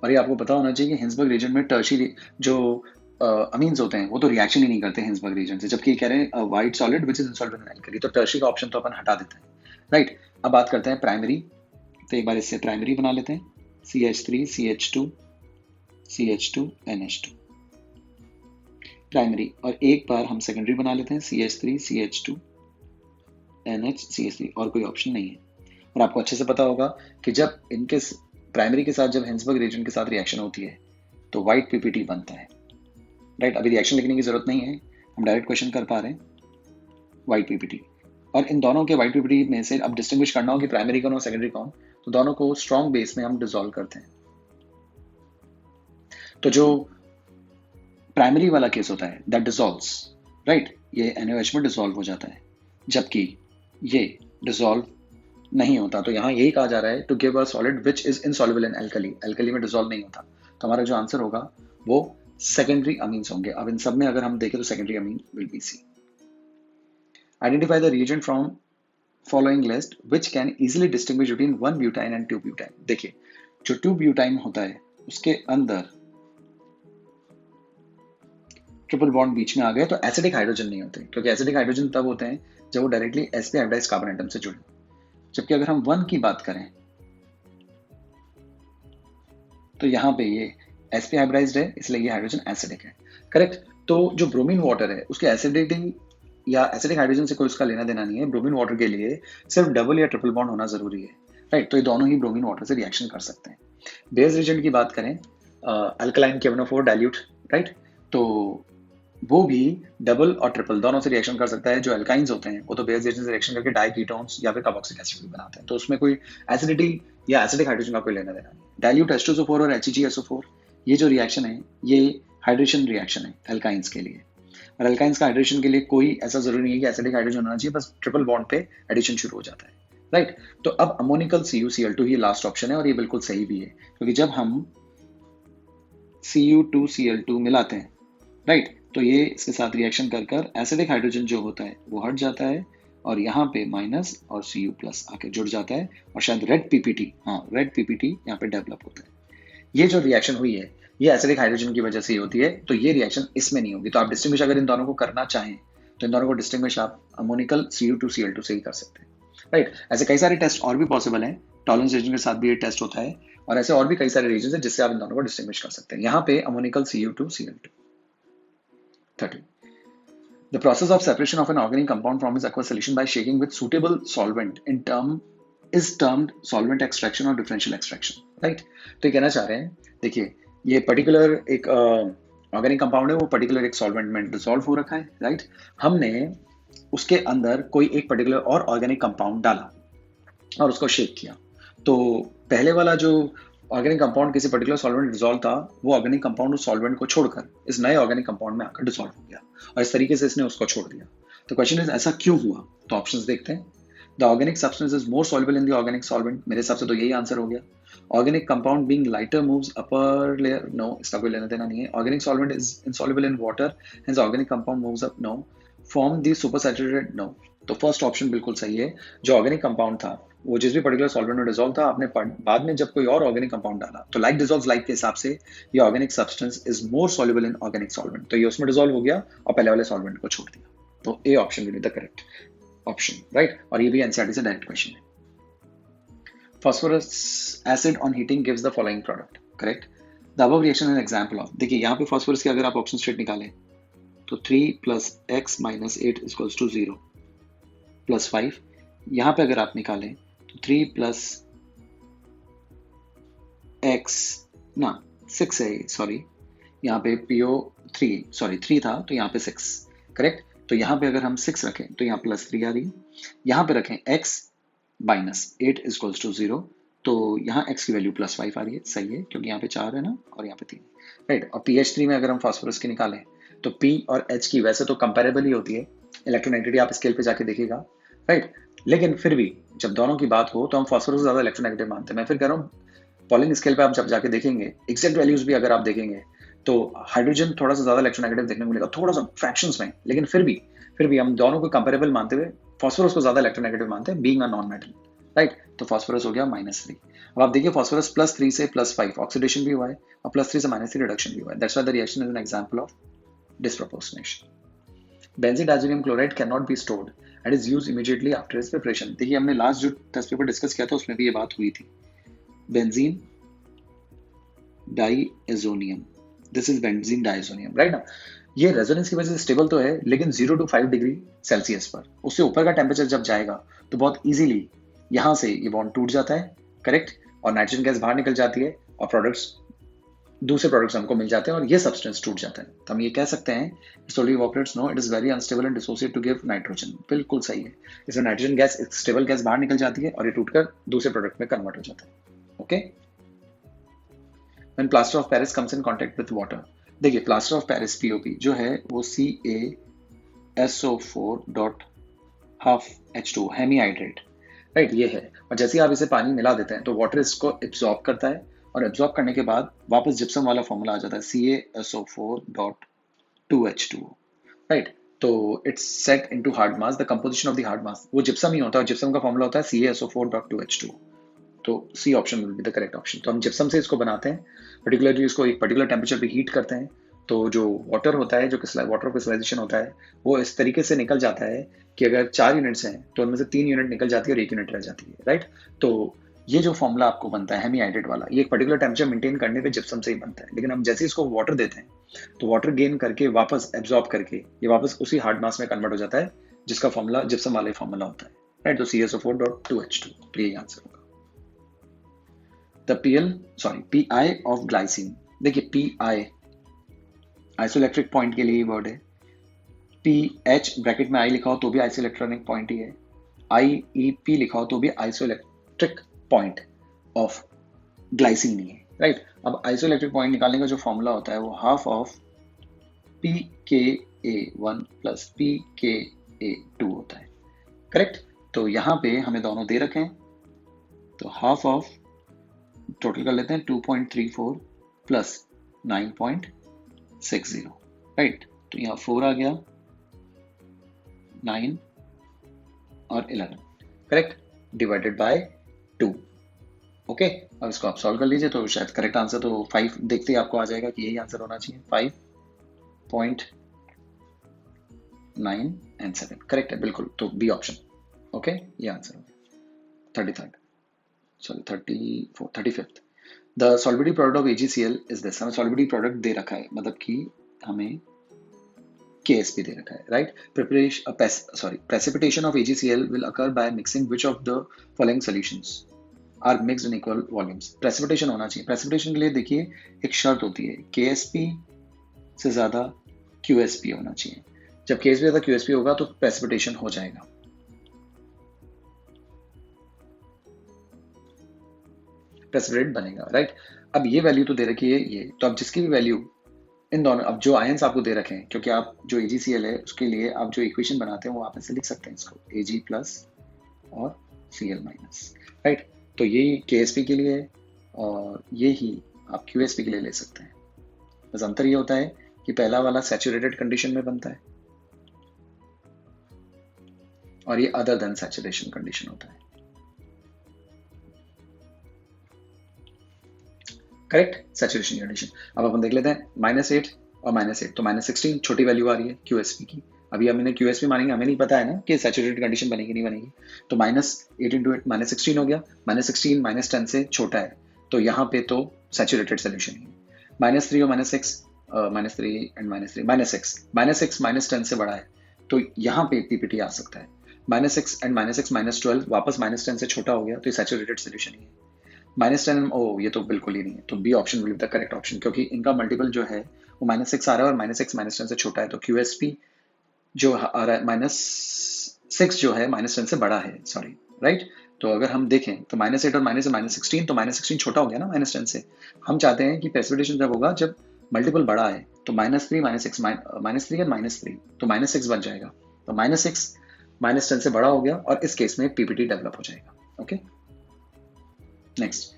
और ये आपको पता होना चाहिए कि हिंसबर्ग रिएजेंट में टर्शियरी जो अमीन्स होते हैं वो तो रिएक्शन ही नहीं करते हिंसबर्ग रिएजेंट से, जबकि कह रहे हैं white solid which is insoluble in alkali. तो टर्शियरी का ऑप्शन तो अपन हटा देते हैं, राइट। अब बात करते हैं प्राइमरी, तो एक बार इससे प्राइमरी बना लेते हैं, CH3CH2CH2NH2 प्राइमरी, और एक बार हम सेकेंडरी बना लेते हैं, CH3CH2NHCH3, और कोई ऑप्शन नहीं है। और आपको अच्छे से पता होगा कि जब इनके प्राइमरी के साथ जब हिंसबर्ग रिएजेंट के साथ रिएक्शन होती है तो व्हाइट PPT बनता है, राइट। अभी रिएक्शन लिखने की जरूरत नहीं है, हम डायरेक्ट क्वेश्चन कर पा रहे हैं, व्हाइट PPT। और इन दोनों के व्हाइट PPT में से अब डिस्टिंग्विश करना हो कि प्राइमरी कौन और सेकेंडरी कौन, तो दोनों को स्ट्रॉन्ग बेस में हम डिसॉल्व करते हैं। तो जो प्राइमरी वाला केस होता है दैट डिसॉल्व्स, राइट, ये NaOH में डिसॉल्व हो जाता है, जबकि ये डिसॉल्व नहीं होता। तो यहाँ यही कहा जा रहा है to give a solid which is insoluble in alkali, alkali में डिसॉल्व नहीं होता। तो हमारा जो आंसर होगा वो सेकेंडरी अमीन्स होंगे। अब इन सब में अगर हम देखें तो secondary amine will be C. Identify the reagent from following list which can easily distinguish between 1 butyne and 2 butyne. देखिए जो 2 ब्यूटाइन होता है उसके अंदर ट्रिपल बॉन्ड बीच में आ गए तो एसिडिक हाइड्रोजन नहीं होते, क्योंकि एसिडिक हाइड्रोजन तब होते हैं जब वो directly sp hybridise carbon atom से जुड़े। जबकि अगर हम 1 की बात करें तो यहाँ पे ये sp हाइब्रिडाइज्ड है, इसलिए ये हाइड्रोजन एसिडिक है। करेक्ट। तो जो ब्रोमीन वाटर है उसके एसिडिटी या एसिडिक हाइड्रोजन से कोई उसका लेना देना नहीं है। ब्रोमीन वाटर के लिए सिर्फ डबल या ट्रिपल बॉन्ड होना जरूरी है। राइट। तो ये दोनों ही ब्रोमीन वाटर से रिएक्शन कर सकते हैं। बेस रिएजेंट की बात करें, अल्कलाइन KMnO4 डाइल्यूट, राइट, तो वो भी डबल और ट्रिपल दोनों से रिएक्शन कर सकता है। जो अल्काइंस होते हैं वो तो बेस रिएजेंट से रिएक्शन करके डाइकीटोन्स या फिर कार्बोक्सिलिक एसिड भी बनाते हैं, तो उसमें कोई एसिडिटी या एसिडिक हाइड्रोजन का कोई लेना देना नहीं। डाइल्यूट H2SO4 और HEgSO4 ये जो रिएक्शन है ये हाइड्रेशन रिएक्शन है अल्काइंस के लिए। और अल्काइंस का हाइड्रेशन के लिए कोई ऐसा जरूरी नहीं है कि एसिडिक हाइड्रोजन होना चाहिए, बस ट्रिपल बॉन्ड पे एडिशन शुरू हो जाता है। राइट। तो अब अमोनिकल CuCl2 ही लास्ट ऑप्शन है और ये बिल्कुल सही भी है, क्योंकि जब हम Cu2Cl2 मिलाते हैं, राइट, तो ये इसके साथ रिएक्शन कर कर एसिडिक हाइड्रोजन जो होता है वो हट जाता है और यहाँ पे माइनस और Cu प्लस आके जुड़ जाता है और शायद रेड पीपीटी, हाँ रेड पीपीटी यहाँ पे डेवलप होता है। ये जो रिएक्शन हुई है ये एसिडिक हाइड्रोजन की वजह से ही होती है, तो ये रिएक्शन इसमें नहीं होगी। तो आप डिस्टिंग्विश अगर इन दोनों को करना चाहें तो इन दोनों को डिस्टिंग्विश आप अमोनिकल Cu2Cl2 से ही कर सकते हैं। राइट। ऐसे कई सारे टेस्ट और भी पॉसिबल हैं, टॉलरेंस रीजन के साथ भी ये टेस्ट होता है और ऐसे और भी कई सारे रीजन है जिससे आप इन दोनों को डिस्टिंग्विश कर सकते हैं। यहाँ पे ammoniacal Cu2Cl2। 30. The process of separation of an organic compound from its aqueous solution by shaking with suitable solvent is termed solvent extraction or differential extraction. Right? तो ये कहना चाह रहे हैं, देखिए ये पर्टिकुलर एक ऑर्गेनिक कंपाउंड है, वो पर्टिकुलर एक सॉल्वेंट में डिसॉल्व हो रखा है। राइट। हमने उसके अंदर कोई एक पर्टिकुलर और ऑर्गेनिक कंपाउंड डाला और उसको शेक किया, तो पहले वाला जो ऑर्गेनिक कंपाउंड किसी पर्टिकुलर सॉल्वेंट डिसॉल्व था, वो ऑर्गेनिक कंपाउंड उस सॉल्वेंट को छोड़कर इस नए ऑर्गेनिक कंपाउंड में आकर डिसॉल्व हो गया और इस तरीके से इसने उसको छोड़ दिया। तो क्वेश्चन इज ऐसा क्यों हुआ? तो ऑप्शंस देखते हैं। The organic substance is more soluble in the organic solvent, मेरे हिसाब से तो यही आंसर हो गया। Organic compound being lighter moves upper layer, no, इसका कोई लेना देना नहीं है। Organic solvent is insoluble in water, hence organic compound moves up, no. Form the super saturated, no. तो फर्स्ट ऑप्शन बिल्कुल सही है। जो ऑर्गेनिक कंपाउंड था वो जिस भी पर्टिकुलर सॉल्वेंट में डिसॉल्व था, आपने बाद में जब कोई और ऑर्गेनिक कंपाउंड डाला तो लाइक डिसॉल्व्स लाइक के हिसाब से ये organic substance is more soluble in organic solvent, तो ये उसमें डिसॉल्व हो गया और पहले वाले सॉल्वेंट को छोड़ दिया। तो A option will be the correct option. Right. और ये भी एनसीईआरटी से डायरेक्ट क्वेश्चन है। phosphorus acid on heating gives the following product. Correct. The above reaction is an example of, देखिए यहाँ पे phosphorus की अगर आप ऑप्शन स्ट्रेट निकालें तो 3 plus x minus 8 is equals to 0 plus 5. यहाँ पे अगर आप निकालें तो 3 plus x ना 6 है, सॉरी यहाँ पे PO3 सॉरी 3 था तो यहाँ पे 6। करेक्ट। तो यहाँ पे अगर हम 6 रखें तो यहाँ प्लस 3 आ रही है, यहाँ पे रखें x minus 8 is equals to 0, तो यहाँ x की वैल्यू प्लस 5 आ रही है। सही है, क्योंकि यहाँ पे 4 है ना और यहाँ पे 3। राइट। और pH3 में अगर हम फास्फोरस की निकालें तो P और H की वैसे तो कंपेरेबल ही होती है, इलेक्ट्रोनेगेटिविटी आप स्केल पे जाके देखिएगा। राइट। लेकिन फिर भी जब दोनों की बात हो तो हम फास्फोरस को ज्यादा इलेक्ट्रोनेगेटिव मानते हैं। मैं फिर कह रहा हूँ पॉलिंग स्केल पे आप जब जाके देखेंगे एग्जैक्ट वैल्यूज भी अगर आप देखेंगे तो हाइड्रोजन थोड़ा सा ज्यादा इलेक्ट्रोनेगेटिव देखने को मिलेगा, थोड़ा सा फ्रैक्शंस में, लेकिन फिर भी हम दोनों को कंपेरेबल मानते हुए फास्फोरस को ज्यादा इलेक्ट्रोनेगेटिव मानते हैं, being a non metal. Right. तो फास्फोरस हो गया -3। अब आप देखिए फास्फोरस +3 से +5 ऑक्सीडेशन भी हुआ है और +3 से -3 रिडक्शन भी हुआ है। That's why the reaction is an example of disproportionation. Benzenediazonium chloride can not be stored and is used immediately after its preparation. देखिए हमने लास्ट जो टेस्ट पेपर डिस्कस किया था उसमें भी ये बात हुई थी। Benzene diazonium, this is benzene diazonium, right ना। ये रेजोनेंस की वजह से स्टेबल तो है, लेकिन 0 to 5 डिग्री सेल्सियस पर, उससे ऊपर का टेम्परेचर जब जाएगा तो बहुत इजीली यहाँ से ये बॉन्ड टूट जाता है। करेक्ट। और नाइट्रोजन गैस बाहर निकल जाती है और दूसरे प्रोडक्ट्स हमको मिल जाते हैं और ये सब्सटेंस टूट जाता है। तो हम ये कह सकते हैं slowly evaporates, no, it is very unstable and dissociate to give nitrogen। बिल्कुल सही है। इसमें नाइट्रोजन गैस स्टेबल गैस बाहर निकल जाती है और ये टूटकर दूसरे प्रोडक्ट में कन्वर्ट हो जाता है। Okay. When plaster of Paris comes in contact with water, देखिए प्लास्टर ऑफ पेरिस POP जो है वो CaSO4.12H2 हेमीहाइड्रेट, राइट, ये है। और जैसे ही आप इसे पानी मिला देते हैं तो वाटर इसको एब्जॉर्ब करता है और एब्जॉर्ब करने के बाद वापस जिप्सम वाला फॉर्मूला आ जाता है CaSO4.2H2O, राइट। तो it's set into hard mass, the composition of the hard mass, वो जिप्सम ही होता है, जिप्सम का फॉर्मूला होता है CaSO4.2H2। तो C option will be the correct option. तो हम जिप्सम से इसको बनाते हैं, पर्टिकुलरली इसको एक पर्टिकुलर टेम्परेचर पे हीट करते हैं, तो जो वाटर होता है, जो वाटर क्रिस्टलाइजेशन होता है, वो इस तरीके से निकल जाता है कि अगर 4 यूनिट्स हैं तो उनमें से 3 यूनिट निकल जाती है और 1 यूनिट रह जाती है, राइट। तो ये जो फॉर्मूला आपको बनता है हेमीहाइड्रेट वाला, ये एक पर्टिकुलर टेम्परेचर मेंटेन करने पे जिप्सम से ही बनता है, लेकिन हम जैसे इसको वाटर देते हैं तो वाटर गेन करके वापस एब्जॉर्ब करके ये वापस उसी हार्ड मास में कन्वर्ट हो जाता है, जिसका फॉर्मूला जिप्सम वाले फॉर्मूला होता है, राइट। तो CaSO4.2H2, तो यही आंसर होगा। PI ऑफ ग्लाइसिन, देखिए PI आइसोइलेक्ट्रिक पॉइंट के लिए ही वर्ड है, PH ब्रैकेट में I लिखा हो तो भी आइसोइलेक्ट्रॉनिक पॉइंट ही है, IEP लिखा हो तो भी आइसोइलेक्ट्रिक पॉइंट ऑफ ग्लाइसिन नहीं है, राइट। अब आइसोइलेक्ट्रिक पॉइंट निकालने का जो फॉर्मूला होता है वो half of pKa1 plus pKa2 होता है, करेक्ट। तो यहाँ पे हमें दोनों दे रखे हैं, तो हाफ ऑफ टोटल कर लेते हैं 2.34 प्लस 9.60, राइट। तो यहाँ 4 आ गया, 9 और 11, करेक्ट, डिवाइडेड बाय 2। ओके, अब इसको आप सॉल्व कर लीजिए तो शायद करेक्ट आंसर तो 5 देखते ही आपको आ जाएगा कि यही आंसर होना चाहिए, 5.9 एंड 7, करेक्ट है बिल्कुल। तो बी ऑप्शन, ओके, ये आंसर हो गया। 35th, the solubility product of AgCl is this. हमें सॉल्बिडिटी प्रोडक्ट दे रखा है, मतलब कि हमें KSP दे रखा है, right. Precipitation of AgCl will occur by mixing which of the following solutions are mixed in equal volumes। Precipitation होना चाहिए, प्रेसिपिटेशन के लिए देखिए एक शर्त होती है, KSP से ज्यादा QSP होना चाहिए। जब KSP ज्यादा QSP होगा तो प्रेसिपिटेशन हो जाएगा, प्रेसिपिटेट बनेगा, राइट। अब ये वैल्यू तो दे रखी है ये, तो अब जिसकी भी वैल्यू इन दोनों, अब जो आयंस आपको दे रखे हैं, क्योंकि आप जो AgCl है उसके लिए आप जो इक्वेशन बनाते हैं वो आप ऐसे लिख सकते हैं इसको, Ag प्लस और Cl माइनस, राइट। तो ये KSP के लिए है और ये ही आप QSP के लिए ले सकते हैं। बस अंतर ये होता है कि पहला वाला सैचुरेटेड कंडीशन में बनता है और ये अदर देन सैचुरेशन कंडीशन होता है, करेक्ट, सैचुरेशन कंडीशन। अब अपन देख लेते हैं -8 और -8, तो -16 छोटी वैल्यू आ रही है QSP की। अभी हम इन्हें QSP मानेंगे, हमें नहीं पता है ना कि सैचुरेटेड कंडीशन बनेगी नहीं बनेगी, तो -8 × 8 -16 हो गया, -16 -10 से छोटा है, तो यहाँ पे तो सैचुरेटेड सोल्यूशन ही है। -3 और -6, -3 एंड -3, -6 -10 से बड़ा है, तो यहाँ पे PPT आ सकता है। -6 एंड -6 -12 वापस -10 से छोटा हो गया, तो ये सैचुरेटेड सोल्यूशन ही है। -10, ओ ये तो बिल्कुल ही नहीं है, तो B option will be the correct option, क्योंकि इनका मल्टीपल जो है वो -6 आ रहा है और -6 -10 से छोटा है, तो QSP जो आ रहा है -6 जो है -10 से बड़ा है, सॉरी, राइट। तो अगर हम देखें तो -8 और -16, तो -16 छोटा हो गया ना -10 से। हम चाहते हैं कि प्रेसिपिटेशन जब होगा जब मल्टीपल बड़ा है, तो -3 -6 -3 एंड -3, तो -6 बन जाएगा, तो -6 -10 से बड़ा हो गया और इस केस में PPT डेवलप हो जाएगा, okay. Next,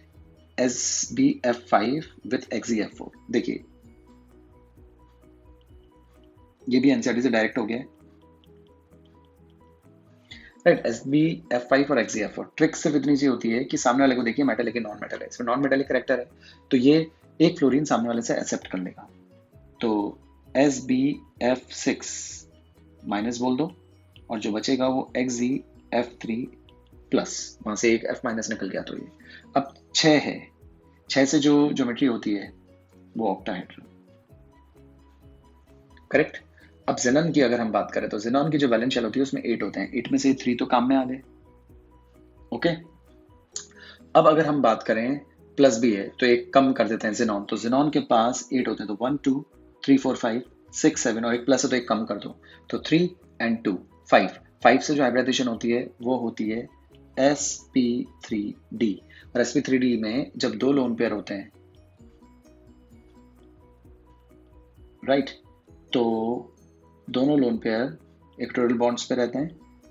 SbF5 with XeF4, देखिए ये भी एनसीईआरटी से डायरेक्ट हो गया है, राइट। SbF5 और XeF4 ट्रिक सिर्फ इतनी सी होती है कि सामने वाले को देखिए मेटल है कि नॉन मेटल है, इसमें नॉन मेटेलिक कैरेक्टर है, तो ये एक फ्लोरीन सामने वाले से एक्सेप्ट कर लेगा, तो SbF6 माइनस बोल दो और जो बचेगा वो XeF3 प्लस, वहां से एक F माइनस निकल गया, तो ये अब 6 है, 6 से जो ज्योमेट्री होती है वो ऑक्टाहेड्रल, करेक्ट। अब जेनॉन की अगर हम बात करें तो जेनॉन की जो वैलेंस शेल होती है उसमें 8 होते हैं, 8 में से 3 तो काम में आ गए, ओके। अब अगर हम बात करें प्लस भी है तो एक कम कर देते हैं जेनॉन, तो जेनॉन के पास 8 होते हैं, तो 1 2 3 4 5 6 7 और एक प्लस है तो एक कम कर दो, तो 3 एंड 2 5 से जो हाइब्रिडाइजेशन होती है वो होती है sp3d, और sp3d में जब 2 लोन पेयर होते हैं, राइट, तो दोनों लोन पेयर इक्विटोरियल बॉन्ड्स पे रहते हैं,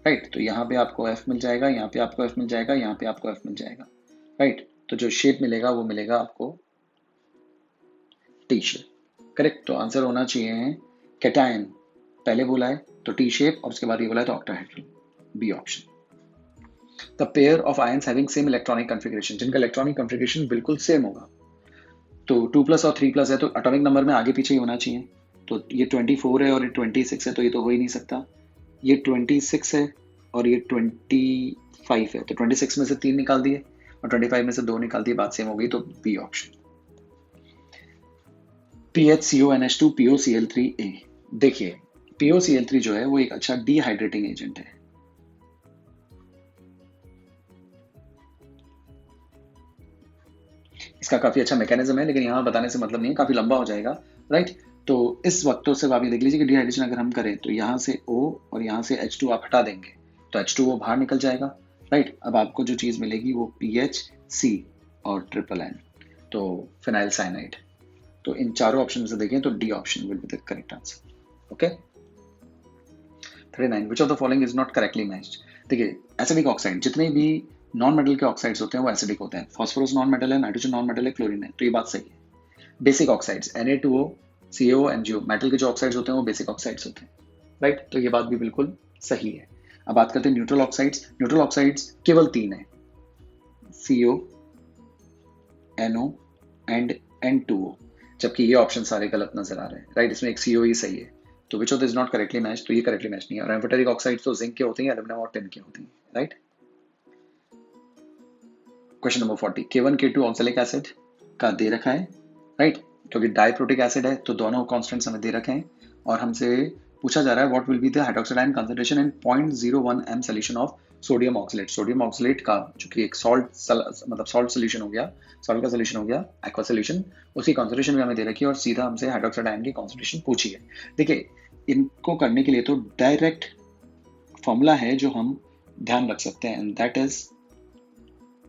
राइट। तो यहाँ पे आपको F मिल जाएगा, यहाँ पे आपको F मिल जाएगा, यहाँ पे आपको F मिल जाएगा, राइट। तो जो शेप मिलेगा वो मिलेगा आपको टी शेप, करेक्ट। तो आंसर होना चाहिए कैटायन, पहले बोला है तो टी शेप, और उसके बाद ये बोला है तो octahedral, B option. The pair of ions having same electronic configuration, जिनका इलेक्ट्रॉनिक कॉन्फ़िगरेशन बिल्कुल सेम होगा, तो 2+ और 3+ है तो एटॉमिक नंबर में आगे पीछे ही होना चाहिए। तो ये 24 है और ये 26 है, तो ये तो हो ही नहीं सकता। ये 26 है और ये 25 है, तो 26 में से 3 निकाल दिए और 25 में से 2 निकाल दिए, बात सेम हो गई, तो बी ऑप्शन। PHCONH2 POCl3A, देखिए POCl3 जो है वो एक अच्छा डिहाइड्रेटिंग एजेंट है। इसका काफी अच्छा मैकेनिज्म है, लेकिन यहाँ बताने से मतलब नहीं है, काफी लंबा हो जाएगा, राइट। तो इस वक्त तो सिर्फ आप ये देख लीजिए कि डिहाइड्रेशन अगर हम करें तो यहाँ से O और यहाँ से H2 आप हटा देंगे तो H2O बाहर निकल जाएगा, राइट। अब आपको जो चीज मिलेगी वो PHC और NNN, तो फिनाइल साइनाइड। तो इन चारों ऑप्शन में से देखें तो D option will be the correct answer. Okay. 39, which of the following is not correctly matched. देखिए एसिडिक ऑक्साइड, जितने भी नॉन मेटल के ऑक्साइड्स होते हैं वो एसिडिक होते हैं। फॉस्फोरस नॉन मेटल है, नाइट्रोजन नॉन मेटल है, क्लोरीन है, तो ये बात सही है। Basic oxides Na2O, CaO, MgO, metal के जो ऑक्साइड्स होते हैं वो बेसिक ऑक्साइड्स होते हैं, राइट। तो ये बात भी बिल्कुल सही है। अब बात करते हैं न्यूट्रल ऑक्साइड्स। न्यूट्रल ऑक्साइड्स केवल 3 है, CO, NO एंड N2O, जबकि ये ऑप्शन सारे गलत नजर आ रहे हैं, राइट। इसमें एक CO ही सही है, तो which of this not correctly match, तो ये करेक्टली मैच नहीं है। और एम्फोटेरिक ऑक्साइड्स तो जिंक के होते हैं, एल्यूमिनियम और टिन के होते हैं, right. Question number 40, K1K2 oxalic acid का दे रखा है, राइट, क्योंकि डाइप्रोटिक एसिड है तो दोनों कॉन्स्टेंट्स हमें दे रखे हैं, और हमसे पूछा जा रहा है what will be the hydroxide ion concentration in 0.01 m solution of sodium oxalate. Sodium oxalate का जो कि एक सॉल्ट सोल्यूशन हो गया, सॉल्ट का सोल्यूशन हो गया, एक्वा सोल्यूशन, उसी कॉन्सेंट्रेशन भी हमें दे रखी है और सीधा हमसे हाइड्रोक्साइड आयन की कॉन्सेंट्रेशन पूछी है। देखिए इनको करने के लिए तो डायरेक्ट फॉर्मूला है जो हम ध्यान रख सकते हैं, एंड दैट इज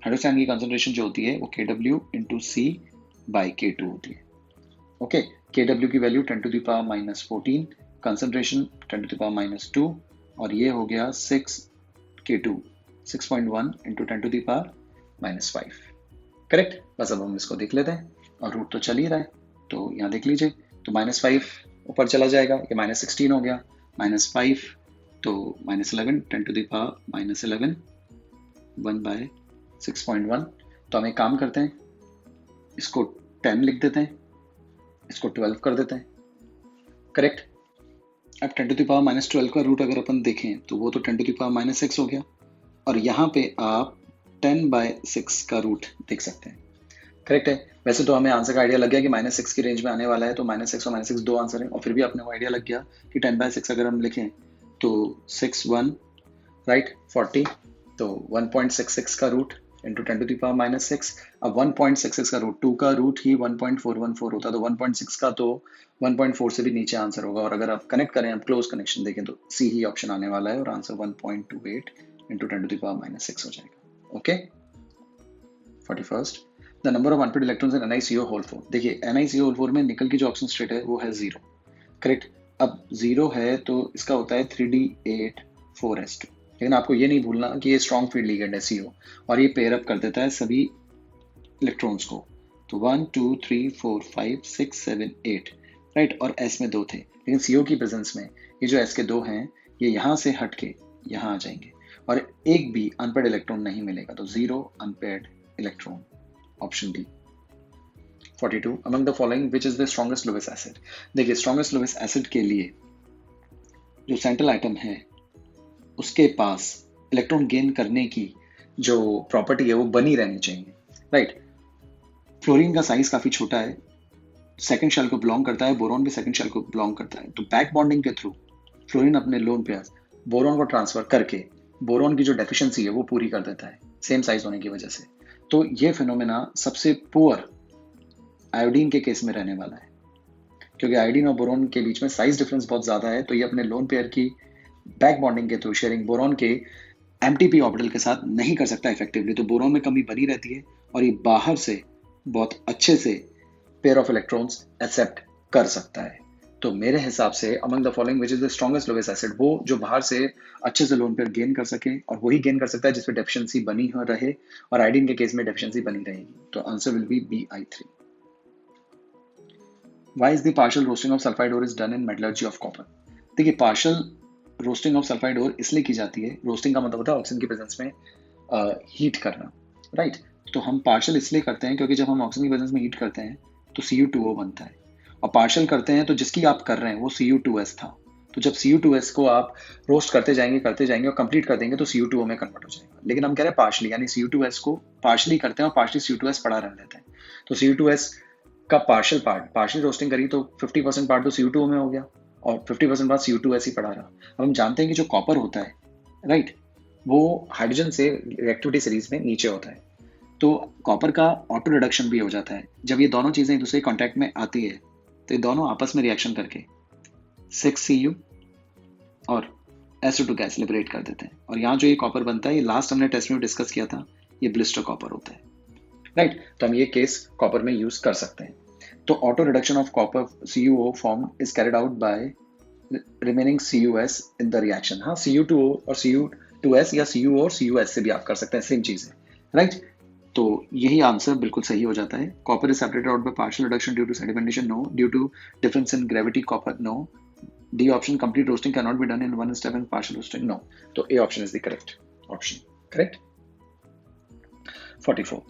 हाइड्रोक्साइड की कंसंट्रेशन जो होती है वो Kw into C by K2 होती है। ओके, Kw की वैल्यू 10⁻⁻14, कंसंट्रेशन 10⁻⁻2, और ये हो गया 6K2 6.1 इंटू 10⁻⁻5, करेक्ट। बस अब हम इसको देख लेते हैं, और रूट तो चल ही रहा है, तो यहाँ देख लीजिए, तो -5 ऊपर चला जाएगा, ये -16 हो गया, -5 तो -11, 10⁻⁻11 1/6.1। तो हम एक काम करते हैं, इसको 10 लिख देते हैं, इसको 12 कर देते हैं, करेक्ट। अब 10⁻12 का रूट अगर अपन देखें तो वो तो 10⁻6 हो गया, और यहाँ पे आप 10/6 का रूट देख सकते हैं, करेक्ट है। वैसे तो हमें आंसर का आइडिया लग गया कि -6 की रेंज में आने वाला है, तो -6 और -6 दो आंसर है, और फिर भी अपने को आइडिया लग गया कि 10/6 अगर हम लिखें तो 6 1 राइट 40, तो 1.66 का रूट इंटू 10⁻6। अब 1.66 का रूट, 2 का रूट ही 1.414 होता है, तो 1.6 का तो 1.4 से भी नीचे आंसर होगा, और अगर आप कनेक्ट करें, आप क्लोज कनेक्शन देखें तो सी ही ऑप्शन आने वाला है, और आंसर 1.28 इंटू 10⁻6 हो जाएगा। Okay. 41, the number of unpaired electrons in NiCO4। देखिए NiCO4 में निकल की जो ऑक्सीजन स्टेट है वो है 0, करेक्ट। अब 0 है तो इसका होता है 3D8 4s2, लेकिन आपको ये नहीं भूलना कि ये स्ट्रॉन्ग फील्ड लिगेंड है CO, और ये पेयर अप कर देता है सभी इलेक्ट्रॉन्स को, तो 1 2 3 4 5 6 7 8, राइट। और S में 2 थे, लेकिन CO की प्रेजेंस में ये जो S के 2 हैं ये यहाँ से हट के यहाँ आ जाएंगे, और एक भी अनपेड इलेक्ट्रॉन नहीं मिलेगा, तो 0 unpaired electron, option D. 42, among the following which is the strongest Lewis acid। देखिए स्ट्रॉन्गेस्ट लुईस एसिड के लिए जो सेंट्रल आइटम है उसके पास इलेक्ट्रॉन गेन करने की जो प्रॉपर्टी है वो बनी रहनी चाहिए, राइट। फ्लोरीन का साइज काफी छोटा है, सेकंड शेल को बिलोंग करता है, बोरॉन भी सेकंड शेल को बिलोंग करता है, तो बैक बॉन्डिंग के थ्रू फ्लोरीन अपने लोन पेयर बोरॉन को ट्रांसफर करके बोरॉन की जो डेफिशिएंसी है वो पूरी कर देता है, सेम साइज होने की वजह से। तो ये फिनोमेना सबसे पुअर आयोडीन के केस में रहने वाला है, क्योंकि आयोडीन और बोरॉन के बीच में साइज डिफरेंस बहुत ज्यादा है, तो ये अपने लोन पेयर की बैक बॉन्डिंग के थ्रू शेयरिंग बोरॉन के एमटीपी ऑर्बिटल के साथ नहीं कर सकता इफेक्टिवली, तो बोरॉन में कमी बनी रहती है, और ये बाहर से बहुत अच्छे से पेयर ऑफ इलेक्ट्रॉन्स एक्सेप्ट कर सकता है। तो मेरे हिसाब से among the following which is the strongest lowest acid, वो जो बाहर से अच्छे से लोन पेयर गेन कर सके, और वही गेन कर सकता है जिसपे डेफिशिएंसी बनी हो रहे, और आयोडीन के केस में डेफिशिएंसी बनी रहेगी, तो answer will be Bi3। Why is the partial roasting of sulfide ore is done in metallurgy of copper? देखिए partial roasting of sulphide ore इसलिए की जाती है, रोस्टिंग का मतलब होता है ऑक्सीजन की प्रेजेंस में हीट करना, राइट। तो हम पार्शियल इसलिए करते हैं क्योंकि जब हम ऑक्सीजन की प्रेजेंस में हीट करते हैं तो Cu2O बनता है, और पार्शियल करते हैं तो जिसकी आप कर रहे हैं वो Cu2S था। तो जब Cu2S को आप रोस्ट करते जाएंगे और कंप्लीट कर देंगे तो Cu2O में कन्वर्ट हो जाएगा। लेकिन हम कह रहे हैं पार्शली, यानी Cu2S को पार्शली करते हैं और पार्शली Cu2S पड़ा रहने देते हैं। तो Cu2S का पार्शियल पार्ट, पार्शियल रोस्टिंग करी तो 50% पार्ट तो Cu2O में हो गया और 50% पार्ट Cu2S ही पड़ा रहा। अब हम जानते हैं कि जो कॉपर होता है, राइट, वो हाइड्रोजन से रिएक्टिविटी सीरीज में नीचे होता है, तो कॉपर का ऑटो रिडक्शन भी हो जाता है। जब ये दोनों चीजें एक दूसरे के कॉन्टैक्ट में आती है तो ये दोनों आपस में रिएक्शन करके 6Cu और SO2 गैस लिबरेट कर देते हैं। और यहाँ जो ये कॉपर बनता है, ये लास्ट हमने टेस्ट में डिस्कस किया था, ये ब्लिस्टर कॉपर होता है, राइट। तो हम ये केस कॉपर में यूज कर सकते हैं। तो auto reduction of copper CuO form is carried out by remaining CuS in the reaction. हाँ, Cu2O और Cu2S या Cu और CuS से भी आप कर सकते हैं, सेम चीज है, राइट। तो यही आंसर बिल्कुल सही हो जाता है। Copper is separated out by partial reduction due to sedimentation, no. Due to difference in gravity, copper, no. D option, complete roasting can not be done in one step in partial roasting, no. तो A option is the correct option, correct. 44.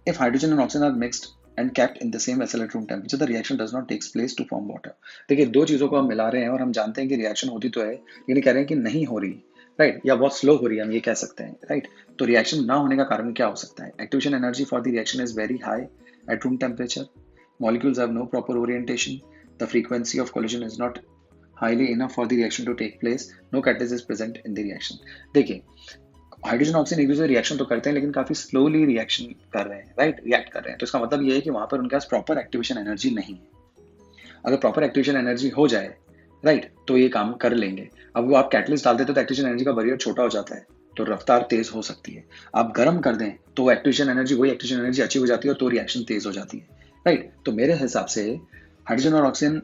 If hydrogen and oxygen are mixed and kept in the same vessel at room temperature, the reaction does not take place to form water. देखिए, दो चीजों को हम मिला रहे हैं और हम जानते हैं कि रिएक्शन होती तो है, लेकिन कह रहे हैं कि नहीं हो रही, राइट, या बहुत स्लो हो रही है, हम ये कह सकते हैं, राइट। तो रिएक्शन ना होने का कारण क्या हो सकता है? Activation energy for the reaction is very high at room temperature, molecules have no proper orientation, the frequency of collision is not highly enough for the reaction to take place, no catalyst is present in the reaction. देखिए, हाइड्रोजन ऑक्सीजन एक दूसरे रिएक्शन तो करते हैं लेकिन काफी स्लोली रिएक्शन कर रहे हैं, राइट, रिएक्ट कर रहे हैं। तो इसका मतलब ये है कि वहां पर उनके पास प्रॉपर एक्टिवेशन एनर्जी नहीं है। अगर प्रॉपर एक्टिवेशन एनर्जी हो जाए, राइट, तो ये काम कर लेंगे। अब वो आप कैटलिस्ट डाल देते तो एक्टिवेशन एनर्जी का बैरियर छोटा हो जाता है, तो रफ्तार तेज हो सकती है। आप गर्म कर दें तो एक्टिवेशन एनर्जी, वही एक्टिवेशन एनर्जी अचीव हो जाती है और तो रिएक्शन तेज हो जाती है, राइट। तो मेरे हिसाब से हाइड्रोजन और ऑक्सीजन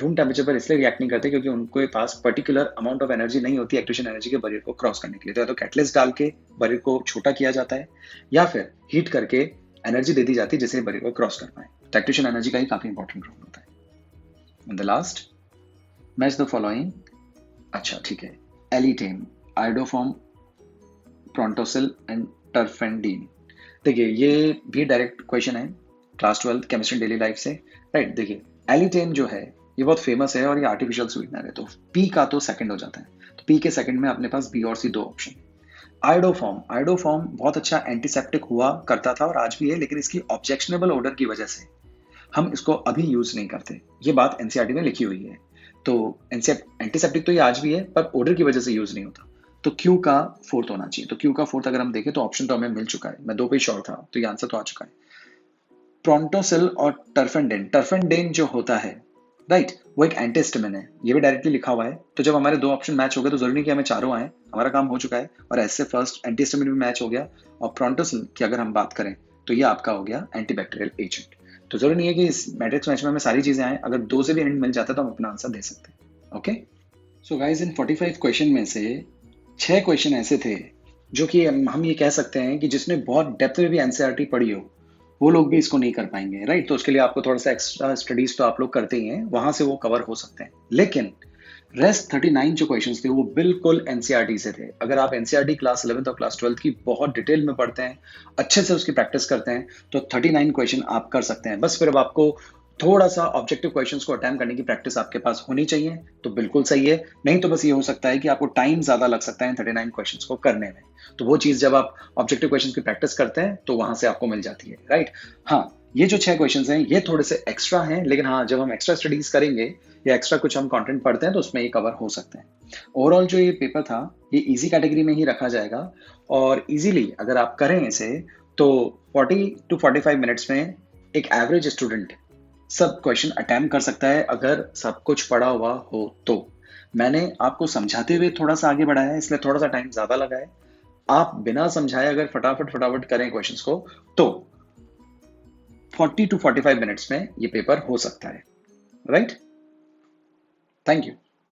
रूम टेम्परेचर पर इसलिए रिएक्ट नहीं करते क्योंकि उनके पास पर्टिकुलर अमाउंट ऑफ एनर्जी नहीं होती एक्टिवेशन एनर्जी के बैरियर को क्रॉस करने के लिए। तो या तो कैटलिस्ट डाल के बैरियर को छोटा किया जाता है या फिर हीट करके एनर्जी दे दी जाती है जिससे बैरियर को क्रॉस कर पाए। तो एक्टिवेशन एनर्जी का ही काफी इंपॉर्टेंट रोल होता है। And the last, match the following. अच्छा, ठीक है। एलिटेन, आयोडोफॉर्म, प्रोंटोसिल एंड टर्फेंडीन। देखिए, ये भी डायरेक्ट क्वेश्चन है क्लास 12 केमिस्ट्री डेली लाइफ से, राइट। देखिए, एलिटेन जो है ये बहुत फेमस है और ये आर्टिफिशियल स्वीटनर है, तो पी का तो सेकंड हो जाता है। तो पी के सेकंड में अपने पास बी और सी दो ऑप्शन। आयोडोफॉर्म बहुत अच्छा एंटीसेप्टिक हुआ करता था और आज भी है, लेकिन इसकी ऑब्जेक्शनेबल ऑर्डर की वजह से हम इसको अभी यूज नहीं करते। ये बात एनसीईआरटी में लिखी हुई है। तो एंटीसेप्टिक तो ये आज भी है पर ऑर्डर की वजह से यूज नहीं होता। तो क्यू का फोर्थ होना चाहिए। तो क्यू का फोर्थ अगर हम देखें तो ऑप्शन तो हमें मिल चुका है, मैं दो पे श्योर था, तो ये आंसर तो आ चुका है। प्रोंटोसिल और टर्फेंडेन जो होता है, राइट, वो एक एंटीहिस्टामिन है, ये भी डायरेक्टली लिखा हुआ है। तो जब हमारे दो ऑप्शन मैच हो गए तो जरूरी नहीं कि हमें चारों आए, हमारा काम हो चुका है। और ऐसे फर्स्ट एंटीहिस्टामिन भी मैच हो गया और प्रोंटोसिल की अगर हम बात करें तो ये आपका हो गया एंटीबैक्टीरियल एजेंट। तो जरूरी नहीं है कि इस मैट्रिक्स मैच में हमें सारी चीजें आए, अगर दो से भी एंड मिल जाता है तो हम अपना आंसर दे सकते हैं। ओके, सो गाइस, इन 45 क्वेश्चन में से 6 क्वेश्चन ऐसे थे जो कि हम ये कह सकते हैं कि जिसने बहुत डेप्थ में भी एनसीईआरटी पढ़ी हो वो लोग भी इसको नहीं कर पाएंगे, राइट। तो उसके लिए आपको थोड़ा सा एक्स्ट्रा स्टडीज तो आप लोग करते ही हैं, वहां से वो कवर हो सकते हैं। लेकिन रेस्ट 39 जो क्वेश्चंस थे वो बिल्कुल एनसीईआरटी से थे। अगर आप एनसीईआरटी क्लास 11 और क्लास 12 की बहुत डिटेल में पढ़ते हैं, अच्छे से उसकी प्रैक्टिस करते हैं, तो 39 क्वेश्चन आप कर सकते हैं। बस फिर अब आपको थोड़ा सा ऑब्जेक्टिव क्वेश्चंस को अटेम्प्ट करने की प्रैक्टिस आपके पास होनी चाहिए, तो बिल्कुल सही है। नहीं तो बस ये हो सकता है कि आपको टाइम ज्यादा लग सकता है 39 क्वेश्चंस को करने में। तो वो चीज जब आप ऑब्जेक्टिव क्वेश्चंस की प्रैक्टिस करते हैं तो वहां से आपको मिल जाती है, राइट। हाँ, ये जो 6 क्वेश्चंस हैं ये थोड़े से एक्स्ट्रा हैं, लेकिन हाँ, जब हम एक्स्ट्रा स्टडीज करेंगे या एक्स्ट्रा कुछ हम कंटेंट पढ़ते हैं तो उसमें ये कवर हो सकते हैं। ओवरऑल जो ये पेपर था ये इजी कैटेगरी में ही रखा जाएगा और इजीली अगर आप करें इसे तो 40 to 45 मिनट्स में एक एवरेज स्टूडेंट सब क्वेश्चन अटेम्प्ट कर सकता है अगर सब कुछ पढ़ा हुआ हो तो। मैंने आपको समझाते हुए थोड़ा सा आगे बढ़ाया है, इसलिए थोड़ा सा टाइम ज्यादा लगा है। आप बिना समझाए अगर फटाफट करें क्वेश्चंस को तो 40 to 45 मिनट्स में ये पेपर हो सकता है, राइट। Thank you.